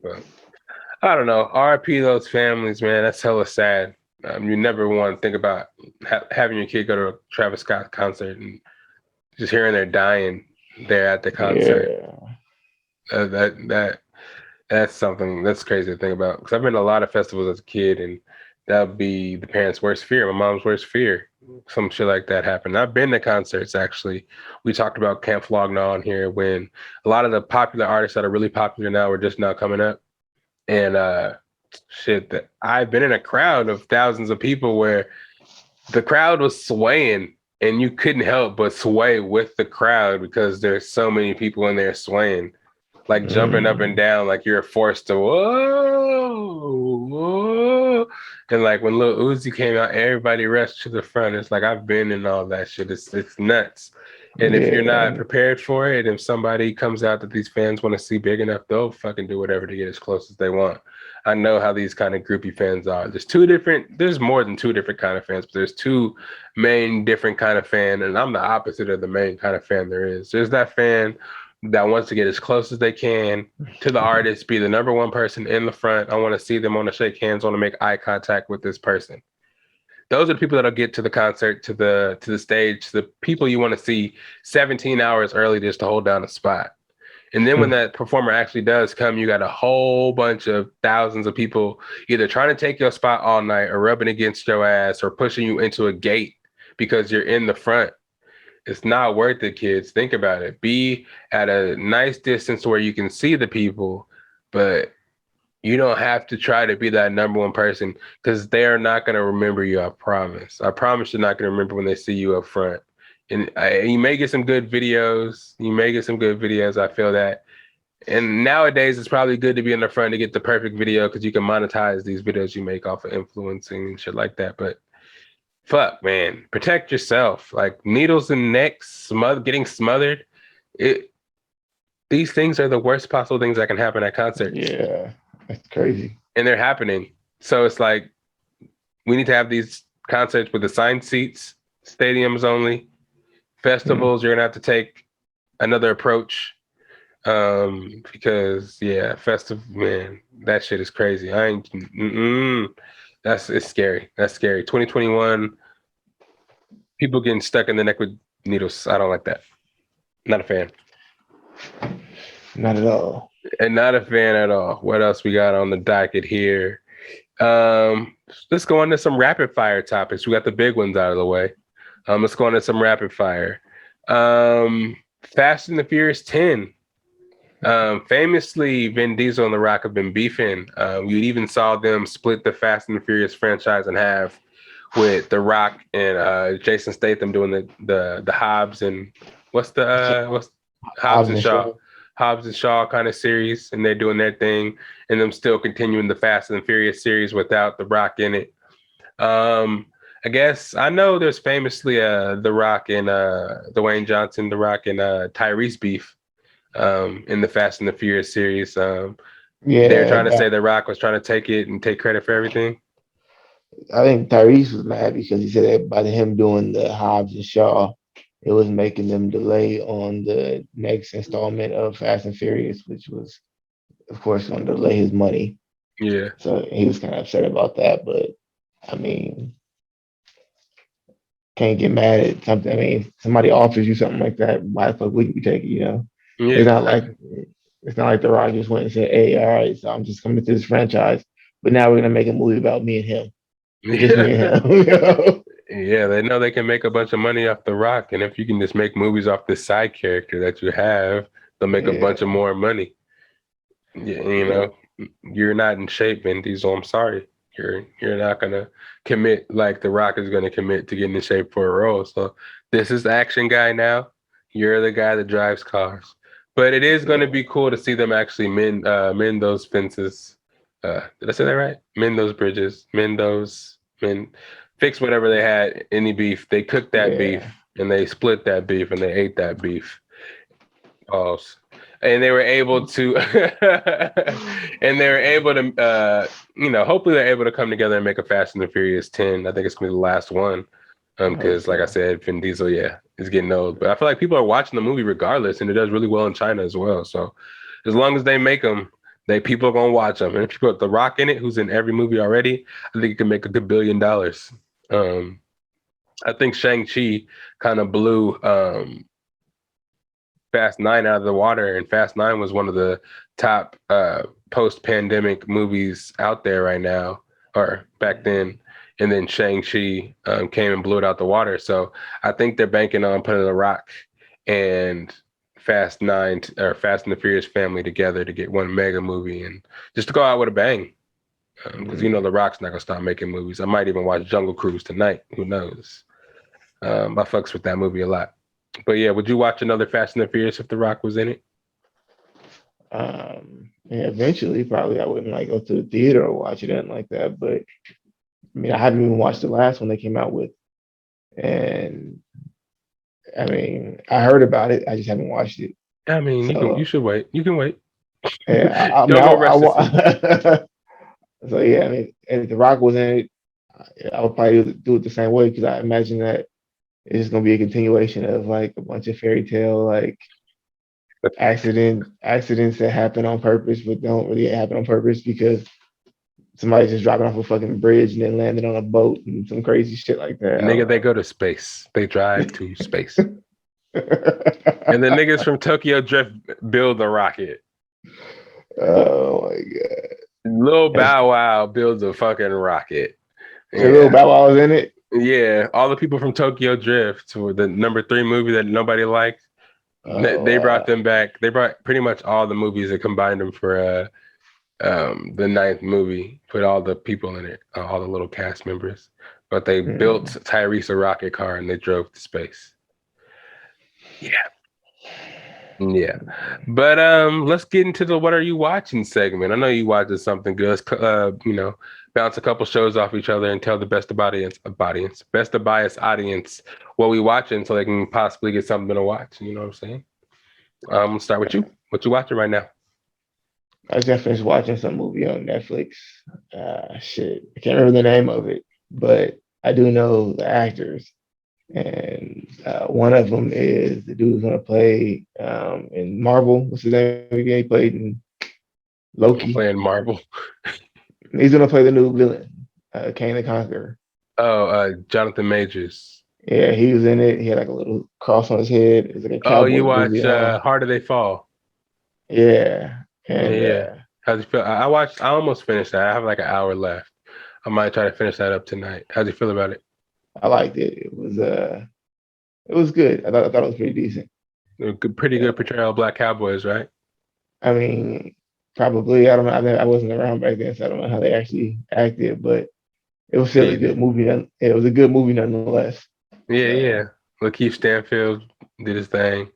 But I don't know. RIP those families, man. That's hella sad. You never want to think about having your kid go to a Travis Scott concert and just hearing they're dying there at the concert. That's something that's crazy to think about. Because I've been to a lot of festivals as a kid, and that would be the parents' worst fear. My mom's worst fear. Some shit like that happened. I've been to concerts, actually. We talked about Camp Flog Gnaw on here when a lot of the popular artists that are really popular now are just now coming up. And that I've been in a crowd of thousands of people where the crowd was swaying and you couldn't help but sway with the crowd because there's so many people in there swaying, like jumping up and down, like you're forced to whoa. And like when Lil Uzi came out, everybody rushed to the front. It's like I've been in all that shit. It's nuts. And if you're not prepared for it, if somebody comes out that these fans want to see big enough, they'll fucking do whatever to get as close as they want. I know how these kind of groupie fans are. There's more than 2 different kind of fans, but there's 2 main different kind of fan. And I'm the opposite of the main kind of fan there is. There's that fan that wants to get as close as they can to the artist, be the number one person in the front. I want to see them, I want to shake hands, I want to make eye contact with this person. Those are the people that'll get to the concert, to the stage, to the people you want to see 17 hours early just to hold down a spot. And then when that performer actually does come, you got a whole bunch of thousands of people either trying to take your spot all night or rubbing against your ass or pushing you into a gate because you're in the front. It's not worth it, kids. Think about it. Be at a nice distance where you can see the people, but you don't have to try to be that number one person because they're not going to remember you. I promise. I promise you're not going to remember when they see you up front. And you may get some good videos. I feel that. And nowadays, it's probably good to be in the front to get the perfect video because you can monetize these videos you make off of influencing and shit like that. But fuck, man, protect yourself. Like needles in necks, getting smothered. These things are the worst possible things that can happen at concerts. Yeah, that's crazy. And they're happening. So it's like we need to have these concerts with assigned seats, stadiums only. Festivals, you're gonna have to take another approach. Because yeah, festive man, that shit is crazy. I ain't. It's scary. That's scary. 2021, people getting stuck in the neck with needles. I don't like that. Not a fan. Not at all. And not a fan at all. What else we got on the docket here? Um, let's go into some rapid fire topics. We got the big ones out of the way. Let's go into some rapid fire. Fast and the Furious 10. Famously, Vin Diesel and The Rock have been beefing. You even saw them split the Fast and the Furious franchise in half, with The Rock and Jason Statham doing the Hobbs and what's Hobbs and Shaw. Hobbs and Shaw kind of series, and they're doing their thing, and them still continuing the Fast and the Furious series without The Rock in it. I guess I know there's famously The Rock and Dwayne Johnson, The Rock and Tyrese beef in the Fast and the Furious series. They're trying to say The Rock was trying to take it and take credit for everything. I think Tyrese was mad because he said that by him doing the Hobbs and Shaw, it was making them delay on the next installment of Fast and Furious, which was, of course, going to delay his money. Yeah. So he was kind of upset about that. But I mean, can't get mad at something. I mean, somebody offers you something like that, why the fuck wouldn't you take it? You know, Yeah, it's not like The Rock just went and said, "Hey, all right, so I'm just coming into this franchise, but now we're gonna make a movie about me and him, just me and him." You know? Yeah, they know they can make a bunch of money off The Rock, and if you can just make movies off this side character that you have, they'll make a bunch of more money. Yeah, you know, you're not in shape, Vin Diesel. I'm sorry, you're not gonna commit like The Rock is gonna commit to getting in shape for a role. So this is the action guy now. You're the guy that drives cars, but it is gonna be cool to see them actually mend those fences. Did I say that right? Mend those bridges, fix whatever they had, any beef. They cooked that beef and they split that beef and they ate that beef. Pause. And they were able to, hopefully they're able to come together and make a Fast and the Furious 10. I think it's gonna be the last one. Because like I said, Vin Diesel, is getting old. But I feel like people are watching the movie regardless, and it does really well in China as well. So as long as they make them, people are gonna watch them. And if you put The Rock in it, who's in every movie already, I think it can make a good $1 billion. I think Shang-Chi kind of blew Fast 9 out of the water, and Fast 9 was one of the top post-pandemic movies out there right now, or back then. And then Shang-Chi came and blew it out the water. So I think they're banking on putting The Rock and Fast 9 or Fast and the Furious family together to get one mega movie and just to go out with a bang. Because The Rock's not gonna stop making movies. I might even watch Jungle Cruise tonight. Who knows? I fucks with that movie a lot. But yeah, would you watch another Fast and the Furious if The Rock was in it? Eventually, probably I wouldn't like go to the theater or watch it anything like that. But I mean, I haven't even watched the last one they came out with, and I mean, I heard about it. I just haven't watched it. I mean, you should wait. You can wait. Yeah, so yeah, I mean, if The Rock was in it, I would probably do it the same way because I imagine that it's going to be a continuation of like a bunch of fairy tale like accidents that happen on purpose but don't really happen on purpose because somebody's just dropping off a fucking bridge and then landing on a boat and some crazy shit like that. Nigga, they go to space. They drive to space. And the niggas from Tokyo Drift build a rocket. Oh my god. Lil Bow Wow builds a fucking rocket. Yeah. Lil Bow Wow was in it? Yeah. All the people from Tokyo Drift, or the number 3 movie that nobody liked, they brought them back. They brought pretty much all the movies and combined them for the 9th movie, put all the people in it, all the little cast members. But they built Tyrese a rocket car and they drove to space. Yeah. But let's get into the what are you watching segment. I know you watching something good. Let's bounce a couple shows off each other and tell the best of bias audience what we watching so they can possibly get something to watch. You know what I'm saying? Let's start with you. What you watching right now? I just finished watching some movie on Netflix. Shit, I can't remember the name of it, but I do know the actors. and one of them is the dude who's gonna play in Marvel. What's his name again? He played in I'm Loki. playing Marvel. He's gonna play the new villain, Kane the Conqueror. Oh, Jonathan Majors. Yeah, he was in it. He had like a little cross on his head. It's like a Oh, you cowboy watch jersey on. Harder They Fall. Yeah, and Yeah. How'd you feel? I watched. I almost finished that. I have like an hour left. I might try to finish that up tonight. How'd you feel about it? I liked it. It was good. I thought it was pretty decent. Pretty Yeah. good portrayal of Black Cowboys, right? I mean, probably. I don't know. I wasn't around back then, so I don't know how they actually acted, but it was still a Yeah, good movie. It was a good movie nonetheless. yeah. Lakeith Stanfield did his thing.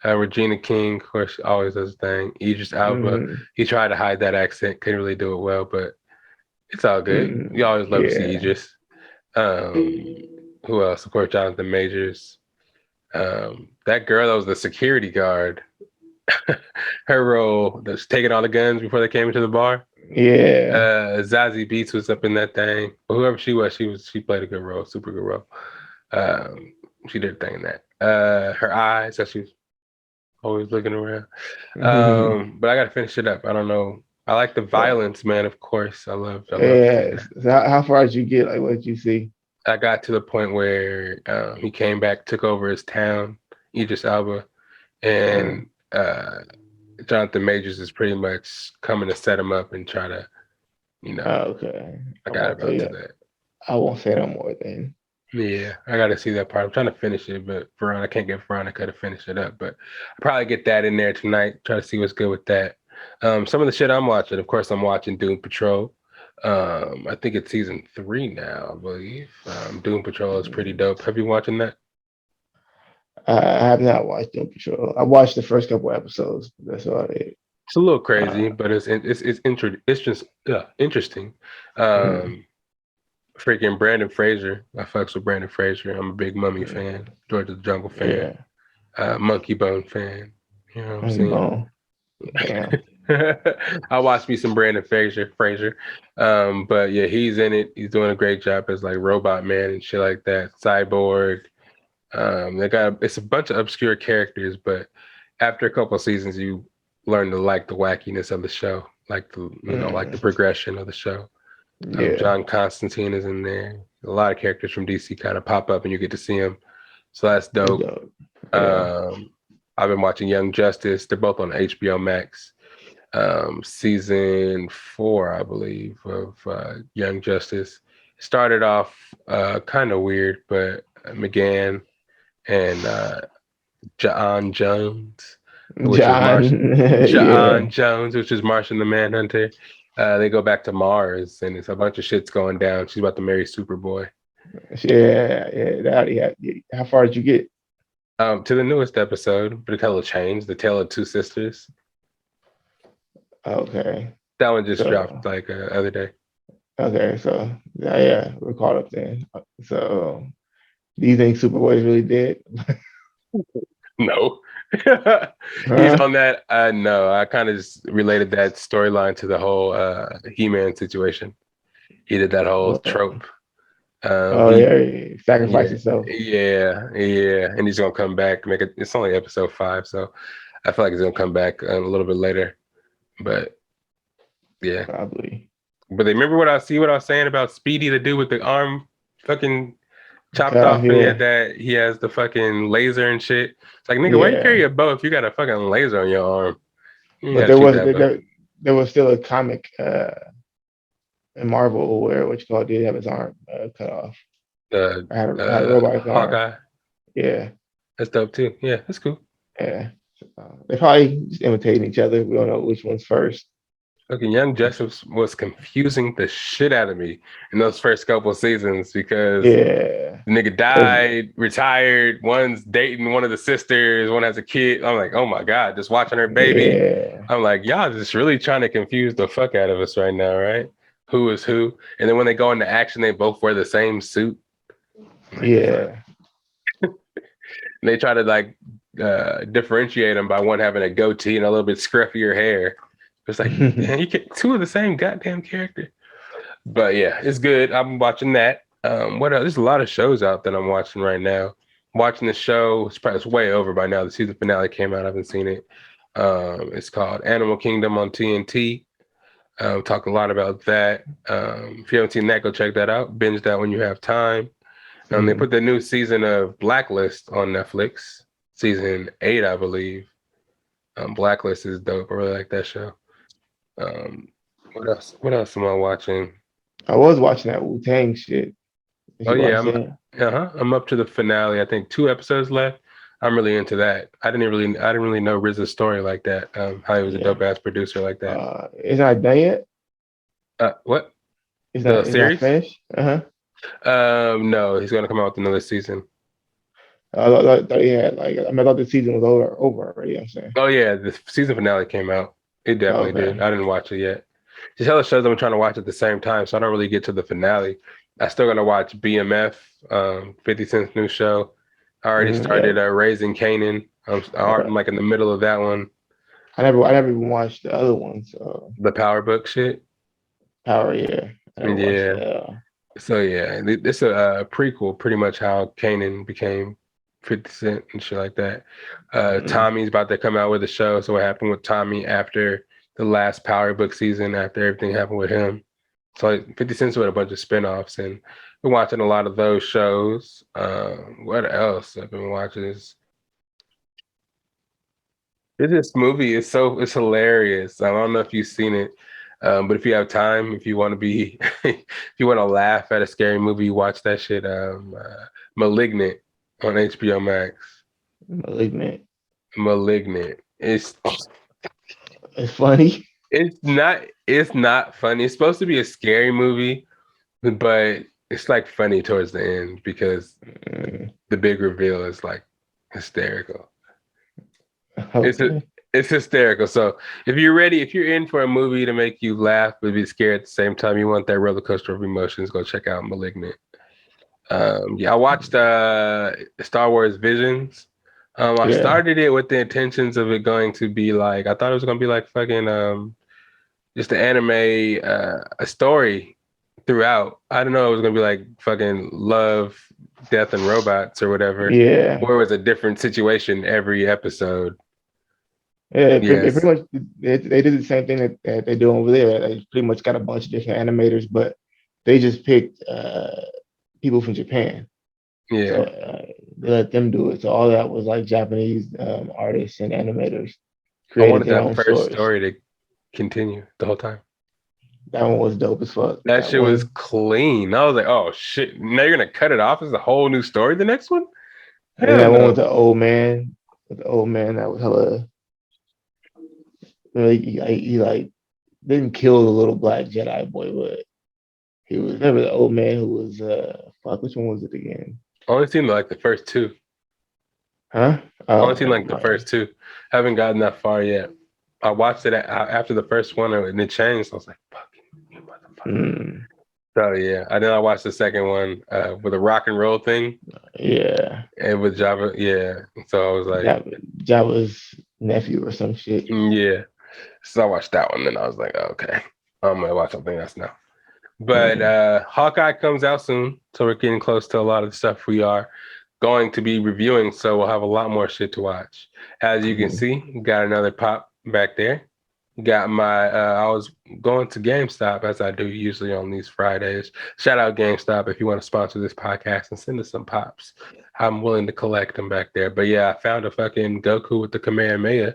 Regina King, of course, always does his thing. Idris Elba, Mm-hmm. he tried to hide that accent, couldn't really do it well, but it's all good. Mm-hmm. You always love to see Yeah. Idris. Um, who else? Of course, Jonathan Majors. That girl that was the security guard, her role that's taking all the guns before they came into the bar. Yeah. Zazie Beetz was up in that thing. But whoever she played a good role, super good role. Um, she did a thing in that. Her eyes, that she was always looking around. But I gotta finish it up. I don't know. I like the So, violence, man. Of course, I love yeah. that. So how far did you get? Like, what did you see? I got to the point where he came back, took over his town, Idris Elba, Uh, and Jonathan Majors is pretty much coming to set him up and try to, you know, okay. I I got won't tell about you to that. that. I won't say no more then. Yeah, I got to see that part. I'm trying to finish it, but I can't get Veronica to finish it up. But I probably get that in there tonight. Try to see what's good with that. Some of the shit I'm watching, of course, I'm watching Doom Patrol. I think it's season 3 now, I believe. Doom Patrol is pretty dope. Have you watching that? I have not watched Doom Patrol. I watched the first couple episodes. But that's all it. It's a little crazy, Uh, but it's just interesting. mm, Freaking Brandon Fraser. I fucks with Brandon Fraser. I'm a big Mummy mm, fan, George of the Jungle fan, yeah. Monkey Bone fan. You know what I'm Monkey saying? Bone. Damn. I watched me some Brandon Fraser. But yeah, he's in it. He's doing a great job as like Robot Man and shit like that. Cyborg. It's a bunch of obscure characters, but after a couple of seasons, you learn to like the wackiness of the show, like the Mm, progression of the show. yeah. John Constantine is in there. A lot of characters from DC kind of pop up, and you get to see them. So that's That's dope. dope. Yeah. Um, I've been watching Young Justice. They're both on HBO Max. Season 4, I believe, of Young Justice. Started off kind of weird, but McGann and John Jones, which was John. John Yeah. Jones, which is Martian the Manhunter. They go back to Mars, and it's a bunch of shit's going down. She's about to marry Superboy. Yeah. Yeah. Yeah. How far did you get? To the newest episode, but the changed. The Tale of Two Sisters. Okay. That one just So, dropped like other day. okay. So, yeah, we're caught up then. So, do you think Superboy is really dead? No. He's Huh? on that. No, I kind of just related that storyline to the whole He-Man situation. He did that whole Oh, trope. oh, He, yeah. He sacrificed yeah, himself. and he's gonna come back. Make it. It's only episode 5, so I feel like he's gonna come back a little bit later. But yeah, Probably. but they remember what I was saying about Speedy, the dude with the arm fucking chopped Cut off. off, and Yeah. he has the fucking laser and shit. It's like, nigga, why you carry Yeah. a bow if you got a fucking laser on your arm? You But gotta shoot that bow. there was still a comic in Marvel where what you call it, did have his arm cut off. I had a robot's arm. Hawkeye. Yeah. That's dope too. Yeah, that's cool. Yeah. They probably just imitating each other. We don't know which one's first. Fucking Young Justice was confusing the shit out of me in those first couple seasons because Yeah. the nigga 'Cause- died, retired, one's dating one of the sisters, one has a kid. I'm like, oh my God, just watching her baby. Yeah. I'm like, y'all just really trying to confuse the fuck out of us right now, right? Who is who? And then when they go into action, they both wear the same suit. I'm like, fuck. Yeah. And they try to like differentiate them by one having a goatee and a little bit scruffier hair. It's like, man, you get two of the same goddamn character. But yeah, it's good. I'm watching that. What else? There's a lot of shows out that I'm watching right now. watching the show. It's way over by now. The season finale came out. I haven't seen it. It's called Animal Kingdom on TNT. Talk a lot about that. If you haven't seen that, go check that out. Binge that when you have time. They put the new season of Blacklist on Netflix, season 8, I believe. Blacklist is dope. I really like that show. What else? What else am I watching? I was watching that Wu-Tang shit. Did Oh you yeah, watch that? I'm up to the finale. I think 2 episodes left. I'm really into that. I didn't really know RZA's story like that. How he was a Yeah. dope ass producer like that. It's not done yet. What? It's The not. It's not series? finished. No, he's gonna come out with another season. I thought he had like. I mean, I thought the season was over already. I'm saying. Oh yeah, the season finale came out. It definitely did. Okay. I didn't watch it yet. Just hella shows I'm trying to watch at the same time, so I don't really get to the finale. I still gotta watch BMF, 50 Cent's new show. I already Yeah. started Raising Kanan. I'm like in the middle of that one. I never even watched the other ones. The Power Book shit. Power. Yeah. I never watched Yeah. that. So yeah, it's a prequel, pretty much how Kanan became 50 Cent and shit like that. Tommy's about to come out with a show. So what happened with Tommy after the last Power Book season, after everything happened with him. So like 50 Cent's with a bunch of spinoffs, and been watching a lot of those shows. What else I've been watching is this movie is it's hilarious. I don't know if you've seen it. But if you have time, if you want to be, if you want to laugh at a scary movie, watch that shit. Malignant on HBO Max. Malignant. Malignant. It's funny. It's not funny. It's supposed to be a scary movie, but it's like funny towards the end because the big reveal is like hysterical. Okay. It's hysterical. So if you're ready, if you're in for a movie to make you laugh but be scared at the same time, you want that roller coaster of emotions, go check out Malignant. I watched Star Wars Visions. I Yeah. started it with the intentions of it going to be like, I thought it was gonna be like fucking just an anime a story throughout. I don't know it was gonna be like fucking love, death, and robots or whatever. Yeah. Or it was a different situation every episode. Yeah, it Yes. pretty much they did the same thing that they do over there. They pretty much got a bunch of different animators, but they just picked people from Japan. So Yeah. they let them do it. So all that was like Japanese artists and animators I created wanted their that own first stories. story to continue the whole time. That one was dope as fuck. That That shit was one, clean. I was like, oh shit. Now you're gonna cut it off as a whole new story, the next one? and then Hell that one with no. the old man, that was hella. Really, he like didn't kill the little black Jedi boy, but he was never the old man who was fuck. Which one was it again? I only seen like the first two. Huh? I only Oh, seen never like the mind. first two. Haven't gotten that far yet. I watched it after the first one and it changed. I was like, fucking you motherfucker. Mm, So yeah. I watched the second one with a rock and roll thing yeah, and with Java. Yeah. So I was like, Jabba's nephew or some shit. yeah. So I watched that one and I was like, okay. I'm gonna watch something else now. But Mm, Hawkeye comes out soon, so we're getting close to a lot of the stuff we are going to be reviewing. So we'll have a lot more shit to watch. As you can mm. see, got another pop back there. Got my. I was going to GameStop as I do usually on these Fridays. Shout out GameStop if you want to sponsor this podcast and send us some pops. I'm willing to collect them back there. But yeah, I found a fucking Goku with the Kamehameha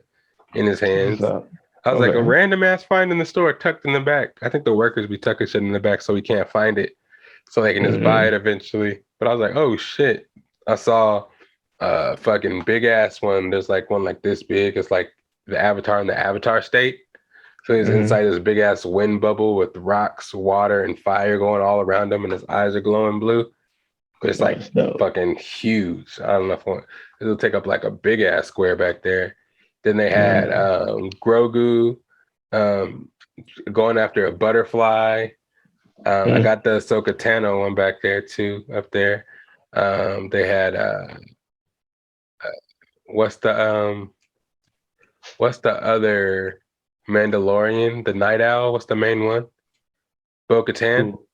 in his What's hands. up? I was like, a Okay. random ass find in the store tucked in the back. I think the workers be tucking shit in the back so we can't find it. So they can just buy Mm-hmm. it eventually. But I was like, oh shit. I saw a fucking big ass one. There's like one like this big. It's like the Avatar in the Avatar state. So he's Mm-hmm. inside this big ass wind bubble with rocks, water, and fire going all around him, and his eyes are glowing blue. But it's like That's dope. fucking huge. I don't know if it'll take up like a big ass square back there. Then they had Mm. Grogu um, going after a butterfly. I Mm. got the Ahsoka Tano one back there too, up there. They had what's the what's the other Mandalorian? The Night Owl. What's the main one? Bo-Katan. Ooh.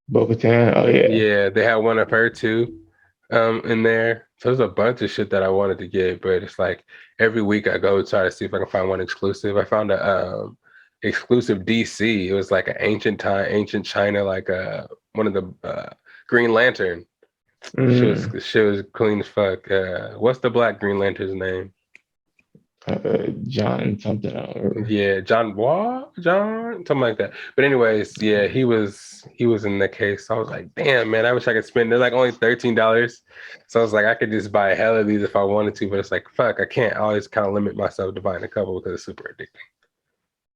Bo-Katan. Oh yeah. Yeah, they had one of her too. in there. So there's a bunch of shit that I wanted to get, but it's like every week I go try to see if I can find one exclusive. I found a exclusive DC. It was like an ancient China, like one of the Green Lantern. She was clean as fuck. What's the Black Green Lantern's name? John something. I don't remember. Yeah, John, something like that. But anyways, yeah, he was in the case. So I was like, damn, man, I wish I could spend. They're like only $13. So I was like, I could just buy a hell of these if I wanted to, but it's like, fuck, I can't. I always kind of limit myself to buying a couple because it's super addicting.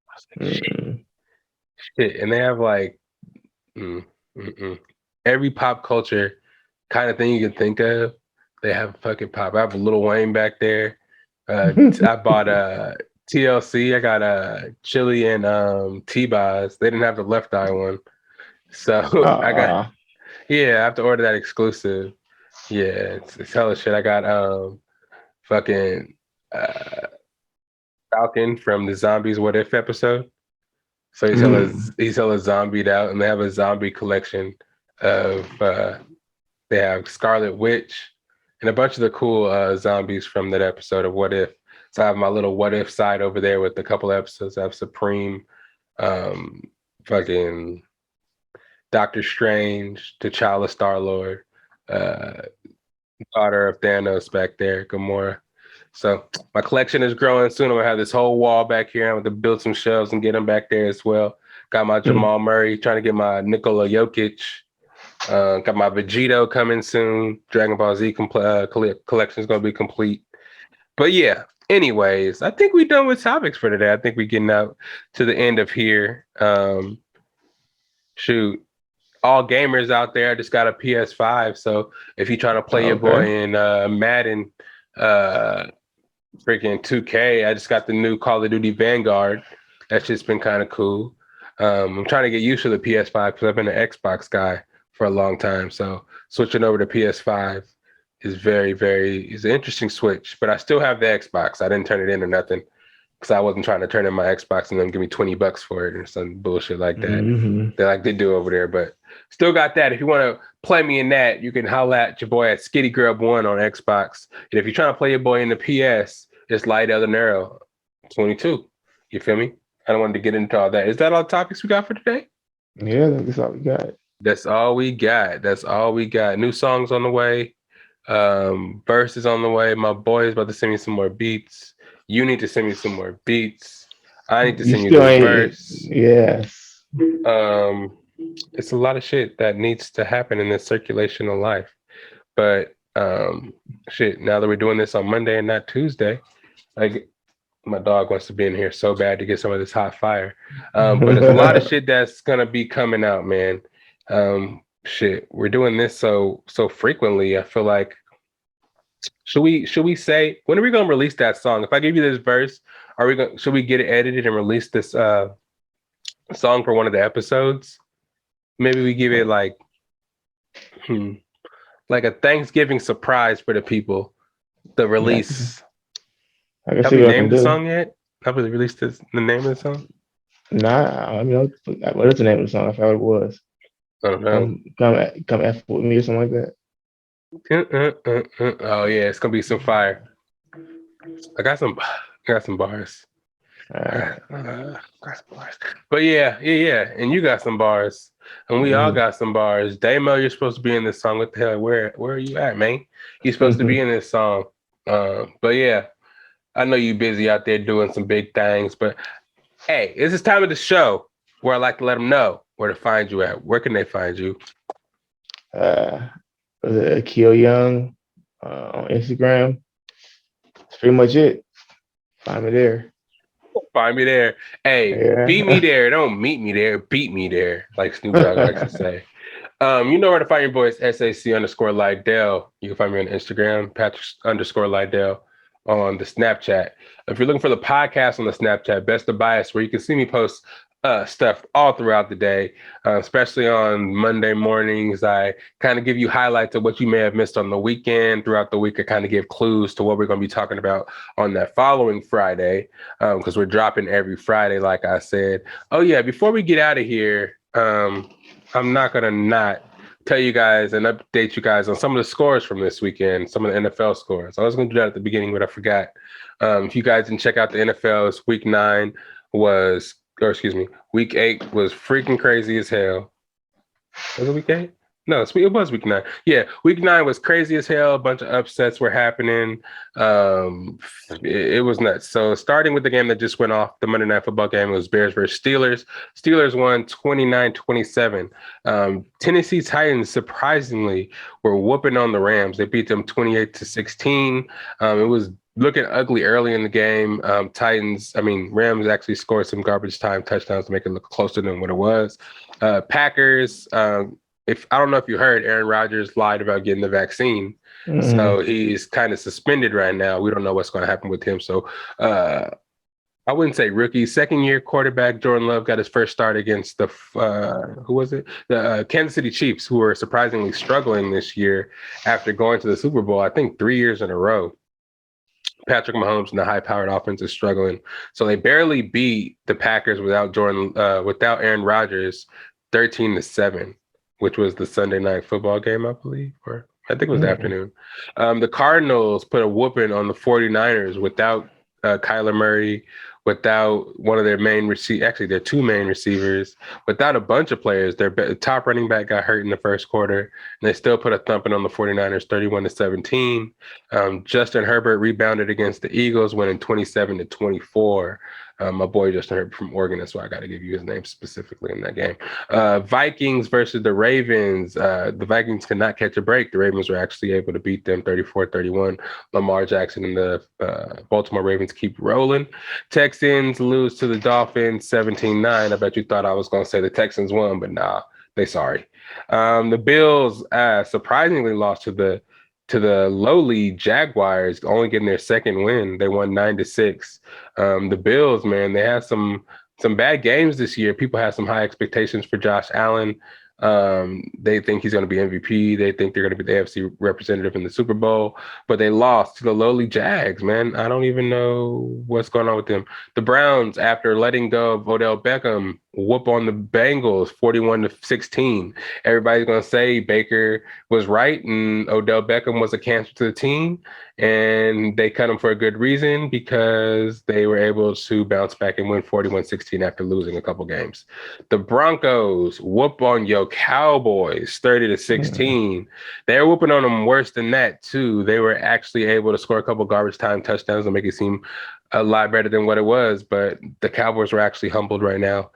I was like, shit. And they have like every pop culture kind of thing you can think of. They have fucking pop. I have a Lil Wayne back there. I bought TLC. I got Chili and T-Boz. They didn't have the Left Eye one, so I have to order that exclusive. Yeah, it's hella shit. I got fucking Falcon from the Zombies What If episode. So he's hella zombied out, and they have a zombie collection of they have Scarlet Witch and a bunch of the cool zombies from that episode of What If. So I have my little What If side over there with a couple episodes. I have Supreme, fucking Doctor Strange, T'Challa, Star-Lord, daughter of Thanos back there, Gamora. So my collection is growing. Soon I'm gonna have this whole wall back here. I'm gonna build some shelves and get them back there as well. Got my Jamal Murray, trying to get my Nikola Jokic. Got my Vegito coming soon. Dragon Ball Z collection is gonna be complete. But yeah, anyways, I think we're done with topics for today. I think we're getting out to the end of here. Shoot. All gamers out there, I just got a PS5. So if you're trying to play your boy in Madden freaking 2K, I just got the new Call of Duty Vanguard. That's just been kind of cool. I'm trying to get used to the PS5 because I've been an Xbox guy for a long time. So switching over to PS5 is is an interesting switch. But I still have the Xbox. I didn't turn it in or nothing because I wasn't trying to turn in my Xbox and then give me $20 for it or some bullshit like that. They do over there, but still got that. If you want to play me in that, you can holla at your boy at Skitty Grub 1 on Xbox. And if you're trying to play your boy in the PS, it's Lydell Dinero 22. You feel me? I don't want to get into all that. Is that all the topics we got for today? Yeah, that's all we got. That's all we got. That's all we got. New songs on the way. Verses on the way. My boy is about to send me some more beats. You need to send me some more beats. I need to send you the verse. Yes. It's a lot of shit that needs to happen in this circulation of life. But shit, now that we're doing this on Monday and not Tuesday, like my dog wants to be in here so bad to get some of this hot fire. But there's a lot of shit that's gonna be coming out, man. Shit, we're doing this so frequently. I feel like should we say when are we gonna release that song? If I give you this verse, should we get it edited and release this song for one of the episodes? Maybe we give it like a Thanksgiving surprise for the people. The release. Have we named the song yet? Have we released the name of the song? Nah, I mean, what is the name of the song? I forgot what it was. I don't know. Come F with me or something like that. Oh yeah, it's gonna be some fire. I got some bars. But yeah, and you got some bars, and we all got some bars. Damo, you're supposed to be in this song. What the hell? Where are you at, man? You're supposed to be in this song. But yeah, I know you're busy out there doing some big things. But hey, this is time of the show where I like to let them know where to find you at. Where can they find you? Akil Young on Instagram. That's pretty much it. Find me there. Find me there. Hey, beat me there. Don't meet me there. Beat me there, like Snoop Dogg likes to say. You know where to find your boys, SAC_Lydell. You can find me on Instagram, Patrick_Lydell on the Snapchat. If you're looking for the podcast on the Snapchat, Best of Bias, where you can see me post stuff all throughout the day, especially on Monday mornings. I kind of give you highlights of what you may have missed on the weekend. Throughout the week, I kind of give clues to what we're going to be talking about on that following Friday, because we're dropping every Friday, like I said. Oh yeah, before we get out of here, I'm not going to not tell you guys and update you guys on some of the scores from this weekend, some of the NFL scores. I was going to do that at the beginning, but I forgot. If you guys didn't check out the NFL, week 8 was freaking crazy as hell. Was it week 8? No, it was week 9. Yeah, week 9 was crazy as hell. A bunch of upsets were happening. It was nuts. So starting with the game that just went off, the Monday Night Football game, was Bears versus Steelers. Steelers won 29-27. Tennessee Titans surprisingly were whooping on the Rams. They beat them 28-16. It was looking ugly early in the game. Rams actually scored some garbage time touchdowns to make it look closer than what it was. Packers, if I don't know if you heard, Aaron Rodgers lied about getting the vaccine. So he's kind of suspended right now. We don't know what's going to happen with him. So I wouldn't say rookie. Second-year quarterback Jordan Love got his first start against the The Kansas City Chiefs, who are surprisingly struggling this year after going to the Super Bowl, I think 3 years in a row. Patrick Mahomes and the high-powered offense is struggling. So they barely beat the Packers without Aaron Rodgers 13-7. Which was the Sunday Night Football game, I believe, or I think it was the afternoon. The Cardinals put a whooping on the 49ers without Kyler Murray, without one of their main their two main receivers, without a bunch of players. Their top running back got hurt in the first quarter, and they still put a thumping on the 49ers, 31-17. Justin Herbert rebounded against the Eagles, winning 27-24. My boy Justin Herbert from Oregon, that's why I got to give you his name specifically in that game. Vikings versus the Ravens. The Vikings could not catch a break. The Ravens were actually able to beat them 34-31. Lamar Jackson and the Baltimore Ravens keep rolling. Texans lose to the Dolphins 17-9. I bet you thought I was going to say the Texans won, but nah, they sorry. The Bills surprisingly lost to the lowly Jaguars, only getting their second win. They won 9-6. The Bills, man, they had some bad games this year. People have some high expectations for Josh Allen. They think he's going to be MVP. They think they're going to be the AFC representative in the Super Bowl, but they lost to the lowly Jags, man. I don't even know what's going on with them. The Browns, after letting go of Odell Beckham, whoop on the Bengals 41-16. Everybody's going to say Baker was right and Odell Beckham was a cancer to the team. And they cut him for a good reason because they were able to bounce back and win 41-16 after losing a couple games. The Broncos whoop on your Cowboys 30-16. They were whooping on them worse than that too. They were actually able to score a couple garbage time touchdowns and make it seem a lot better than what it was, but the Cowboys were actually humbled right now.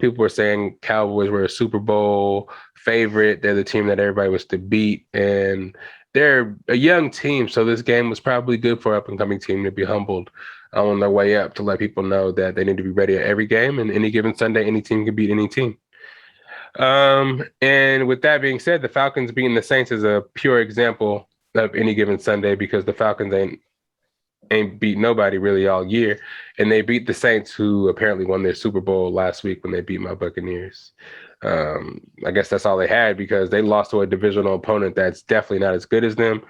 People were saying Cowboys were a Super Bowl favorite. They're the team that everybody was to beat, and they're a young team, so this game was probably good for an up-and-coming team to be humbled on their way up, to let people know that they need to be ready at every game, and any given Sunday, any team can beat any team. And with that being said, the Falcons beating the Saints is a pure example of any given Sunday, because the Falcons ain't beat nobody really all year, and they beat the Saints, who apparently won their Super Bowl last week when they beat my Buccaneers. I guess that's all they had, because they lost to a divisional opponent that's definitely not as good as them,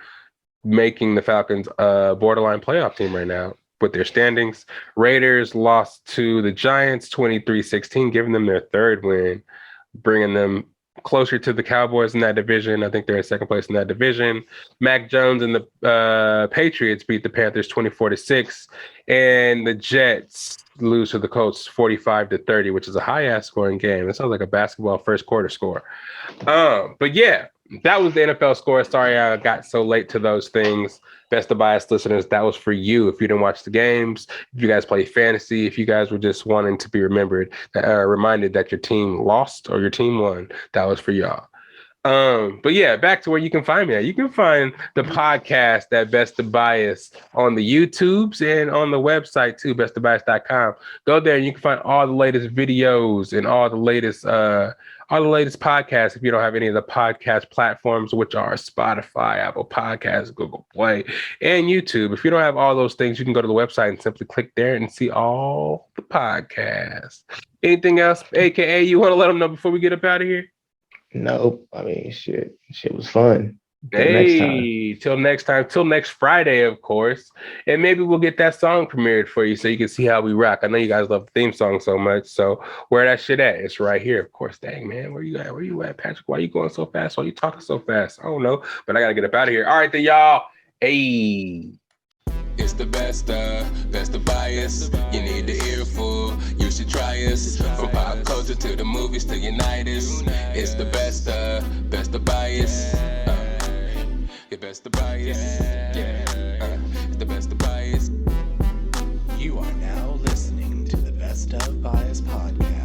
making the Falcons a borderline playoff team right now with their standings. Raiders lost to the Giants 23-16, giving them their third win, bringing them closer to the Cowboys in that division. I think they're in second place in that division. Mac Jones and the Patriots beat the Panthers 24-6, and the Jets lose to the Colts 45-30, which is a high-ass scoring game. It sounds like a basketball first quarter score. But yeah, that was the NFL score. Sorry I got so late to those things. Best of Bias listeners, that was for you. If you didn't watch the games, if you guys play fantasy, if you guys were just wanting to be reminded that your team lost or your team won, that was for y'all. But yeah, back to where you can find me at. You can find the podcast at Best of Bias on the YouTubes and on the website too, bestofbias.com. Go there and you can find all the latest videos and all the latest podcasts. If you don't have any of the podcast platforms, which are Spotify, Apple Podcasts, Google Play, and YouTube. If you don't have all those things, you can go to the website and simply click there and see all the podcasts. Anything else, AKA, you want to let them know before we get up out of here? Nope. I mean, shit was fun. Till next time. Hey, till next time, till next Friday, of course. And maybe we'll get that song premiered for you so you can see how we rock. I know you guys love the theme song so much. So where that shit at? It's right here, of course. Dang, man. Where you at? Where you at, Patrick? Why you going so fast? Why you talking so fast? I don't know. But I gotta get up out of here. All right, then, y'all. Hey. It's the best of bias. You need the earful, you should try us. From pop culture to the movies to unite us. It's the best of bias. Your best of bias. Yeah, it's the best of bias. You are now listening to the Best of Bias podcast.